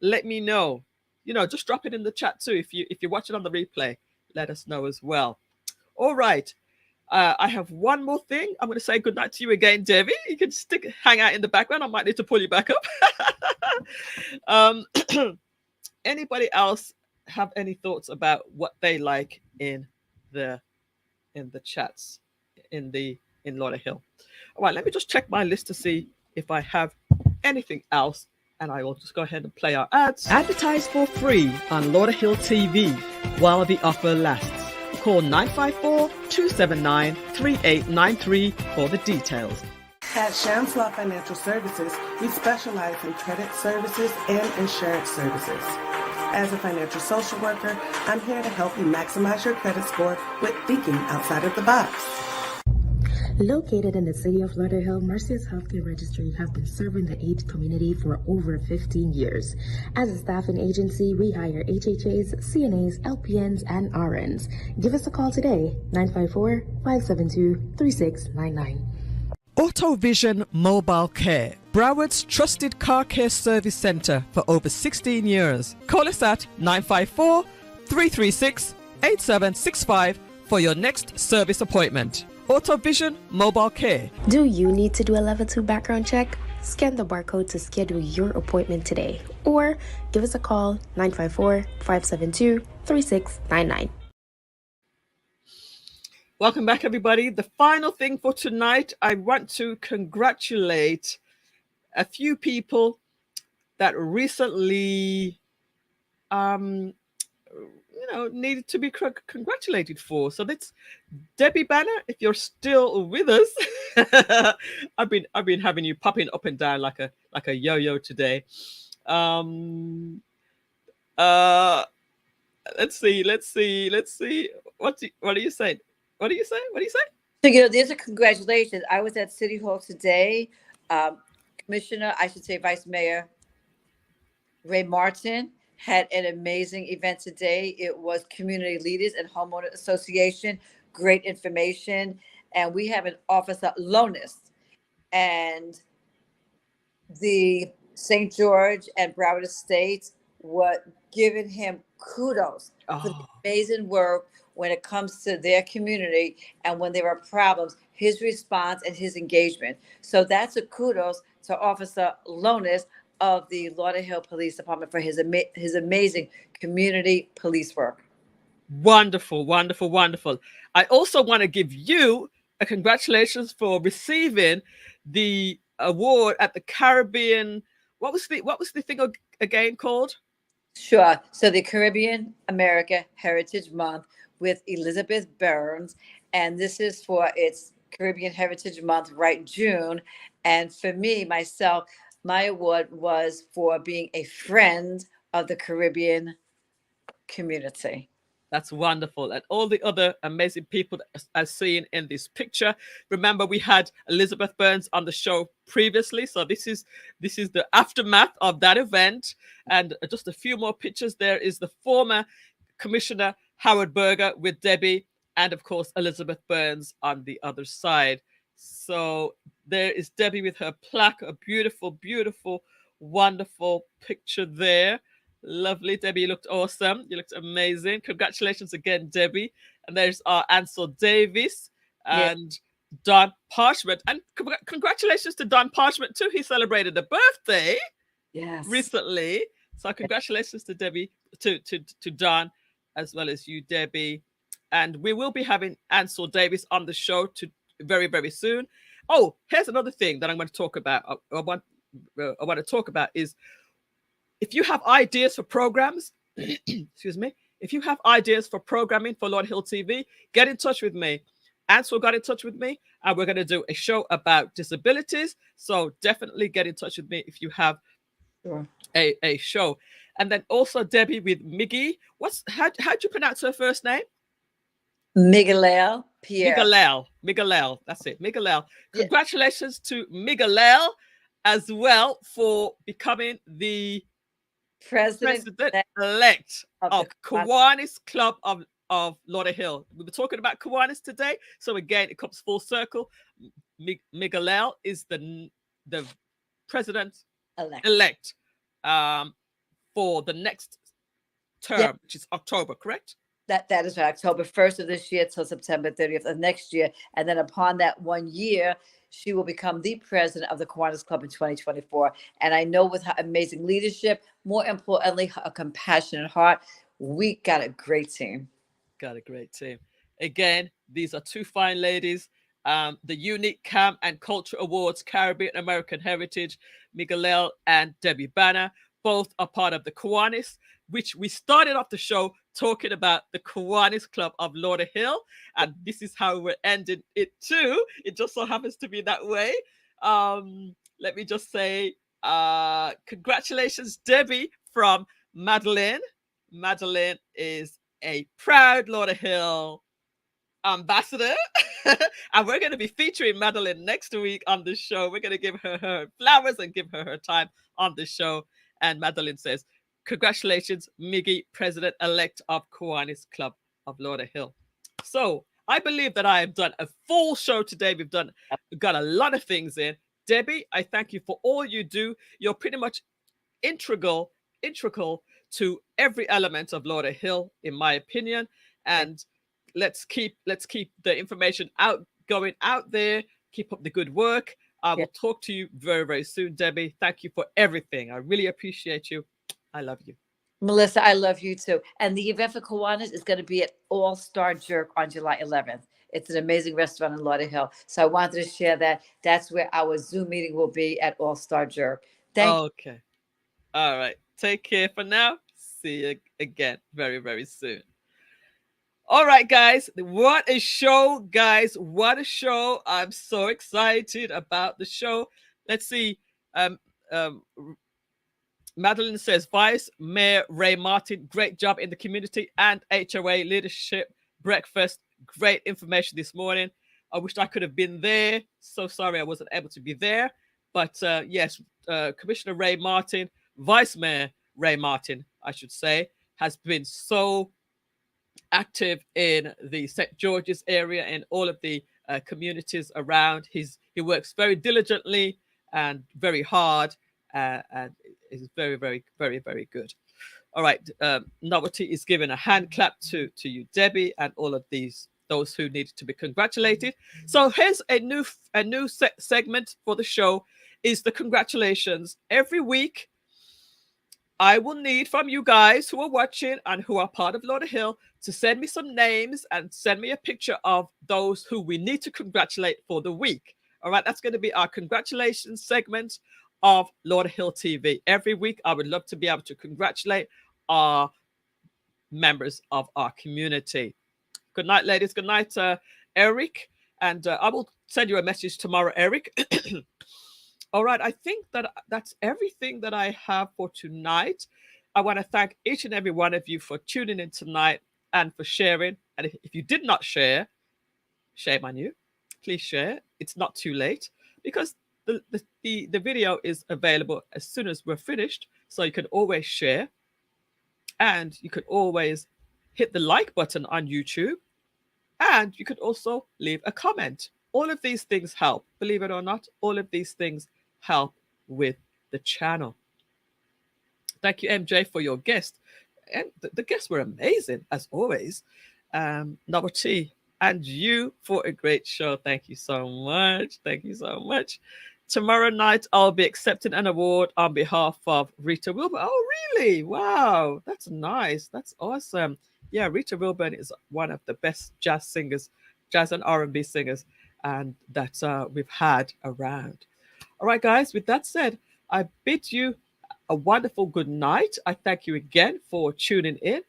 let me know. Just drop it in the chat too. If you watch it on the replay, let us know as well. All right. I have one more thing. I'm going to say goodnight to you again, Debbie. You can hang out in the background. I might need to pull you back up. Anybody else have any thoughts about what they like in the chats in Lauderhill? All right, let me just check my list to see if I have anything else, and I will just go ahead and play our ads. Advertise for free on Lauderhill TV while the offer lasts. Call 954-279-3893 for the details. At Shamslaw Financial Services, we specialize in credit services and insurance services. As a financial social worker, I'm here to help you maximize your credit score with thinking outside of the box. Located in the city of Lauderhill, Mercy's Healthcare Registry have been serving the AIDS community for over 15 years. As a staffing agency, we hire HHAs, CNAs, LPNs, and RNs. Give us a call today, 954-572-3699. AutoVision Mobile Care, Broward's trusted car care service center for over 16 years. Call us at 954-336-8765 for your next service appointment. AutoVision Mobile Care. Do you need to do a level 2 background check? Scan the barcode to schedule your appointment today, or give us a call 954-572-3699. Welcome back, everybody. The final thing for tonight, I want to congratulate a few people that recently needed to be congratulated for. So that's Debbie Banner. If you're still with us, I've been having you popping up and down like a yo-yo today. Let's see. What are you saying? What do you say? So, there's a congratulations. I was at City Hall today, Commissioner, I should say Vice Mayor Ray Martin had an amazing event today. It was community leaders and homeowner association, great information. And we have an officer, Lonis, and the St. George and Broward Estates were giving him kudos for the amazing work when it comes to their community and when there are problems, his response and his engagement. So that's a kudos to Officer Lonis of the Lauderhill Police Department for his amazing community police work. Wonderful, wonderful, wonderful. I also want to give you a congratulations for receiving the award at the Caribbean. What was the thing again called? Sure. So the Caribbean America Heritage Month with Elizabeth Burns, and this is for its Caribbean Heritage Month, right, June. And for me, myself, my award was for being a friend of the Caribbean community. That's wonderful. And all the other amazing people that I've seen in this picture. Remember, we had Elizabeth Burns on the show previously. So this is the aftermath of that event. And just a few more pictures. There is the former Commissioner Howard Berger with Debbie, and of course, Elizabeth Burns on the other side. So there is Debbie with her plaque, a beautiful, beautiful, wonderful picture there. Lovely, Debbie. You looked awesome. You looked amazing. Congratulations again, Debbie. And there's our Ansel Davis and Don Parchment. And congratulations to Don Parchment too. He celebrated a birthday recently. So congratulations to Debbie, to Don, as well as you, Debbie. And we will be having Ansel Davis on the show very, very soon. Oh, here's another thing that I'm going to talk about. I want to talk about is, if you have ideas for programs, excuse me, if you have ideas for programming for Lauderhill TV, get in touch with me. Ansel got in touch with me, and we're going to do a show about disabilities. So definitely get in touch with me if you have a show. And then also Debbie with Miggy. How do you pronounce her first name? Miguelel Pierre. Miguelel. That's it. Miguelel. Congratulations to Miguelel as well for becoming the President-elect of Kiwanis Club of Lauderhill. We were talking about Kiwanis today. So again, it comes full circle. Miguelel is the President-elect for the next term, which is October, correct? That is right. October 1st of this year till September 30th of next year. And then upon that 1 year, she will become the president of the Kiwanis Club in 2024. And I know with her amazing leadership, more importantly, her compassionate heart, we got a great team. Got a great team. Again, these are two fine ladies. The Unique Camp and Culture Awards, Caribbean American Heritage, Miguelel and Debbie Banner, both are part of the Kiwanis, which we started off the show talking about the Kiwanis Club of Lauderhill, and this is how we're ending it too. It just so happens to be that way. Let me just say congratulations, Debbie, from Madeline. Madeline is a proud Lauderhill ambassador, and we're going to be featuring Madeline next week on the show. We're going to give her flowers and give her time on the show. And Madeline says, congratulations, Miggy, President-elect of Kiwanis Club of Lauderhill. So I believe that I have done a full show today. We've got a lot of things in. Debbie, I thank you for all you do. You're pretty much integral to every element of Lauderhill, in my opinion. And let's keep the information going out there. Keep up the good work. I will talk to you very, very soon, Debbie. Thank you for everything. I really appreciate you. I love you. Millissa, I love you too. And the event for Kiwanis is going to be at All Star Jerk on July 11th. It's an amazing restaurant in Lauderhill. So I wanted to share that. That's where our Zoom meeting will be, at All Star Jerk. Thank you. Okay. All right. Take care for now. See you again very, very soon. All right, guys. What a show, guys. What a show. I'm so excited about the show. Let's see. Madeline says, Vice Mayor Ray Martin, great job in the community and HOA leadership breakfast. Great information this morning. I wish I could have been there. So sorry I wasn't able to be there. But yes, Commissioner Ray Martin, Vice Mayor Ray Martin, I should say, has been so active in the St. George's area and all of the communities around. He works very diligently and very hard, and is very, very, very, very good. All right, Novelty is giving a hand clap to you, Debbie, and all of those who need to be congratulated. So here's a new segment for the show, is the congratulations. Every week, I will need from you guys who are watching and who are part of Lauderhill to send me some names and send me a picture of those who we need to congratulate for the week. All right, that's going to be our congratulations segment of Lauderhill TV. Every week, I would love to be able to congratulate our members of our community. Good night, ladies. Good night, Eric. And I will send you a message tomorrow, Eric. All right, I think that's everything that I have for tonight. I want to thank each and every one of you for tuning in tonight and for sharing. And if you did not share, shame on you. Please share. It's not too late, because the video is available as soon as we're finished. So you can always share. And you can always hit the like button on YouTube. And you could also leave a comment. All of these things help. Believe it or not, all of these things help with the channel. Thank you, MJ, for your guest. And the guests were amazing, as always. Novelty, and you for a great show. Thank you so much. Thank you so much. Tomorrow night, I'll be accepting an award on behalf of Rita Wilburn. Oh, really? Wow. That's nice. That's awesome. Yeah, Rita Wilburn is one of the best jazz singers, jazz and R&B singers, and that we've had around. All right, guys, with that said, I bid you a wonderful good night. I thank you again for tuning in.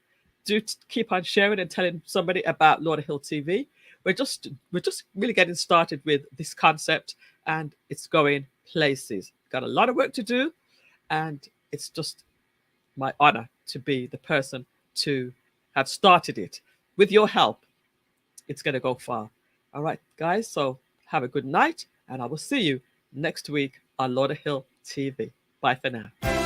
Do keep on sharing and telling somebody about Lauderhill TV. We're just really getting started with this concept, and it's going places. Got a lot of work to do, and it's just my honor to be the person to have started it. With your help, it's going to go far. All right, guys, so have a good night, and I will see you next week on Lauderhill TV. Bye for now.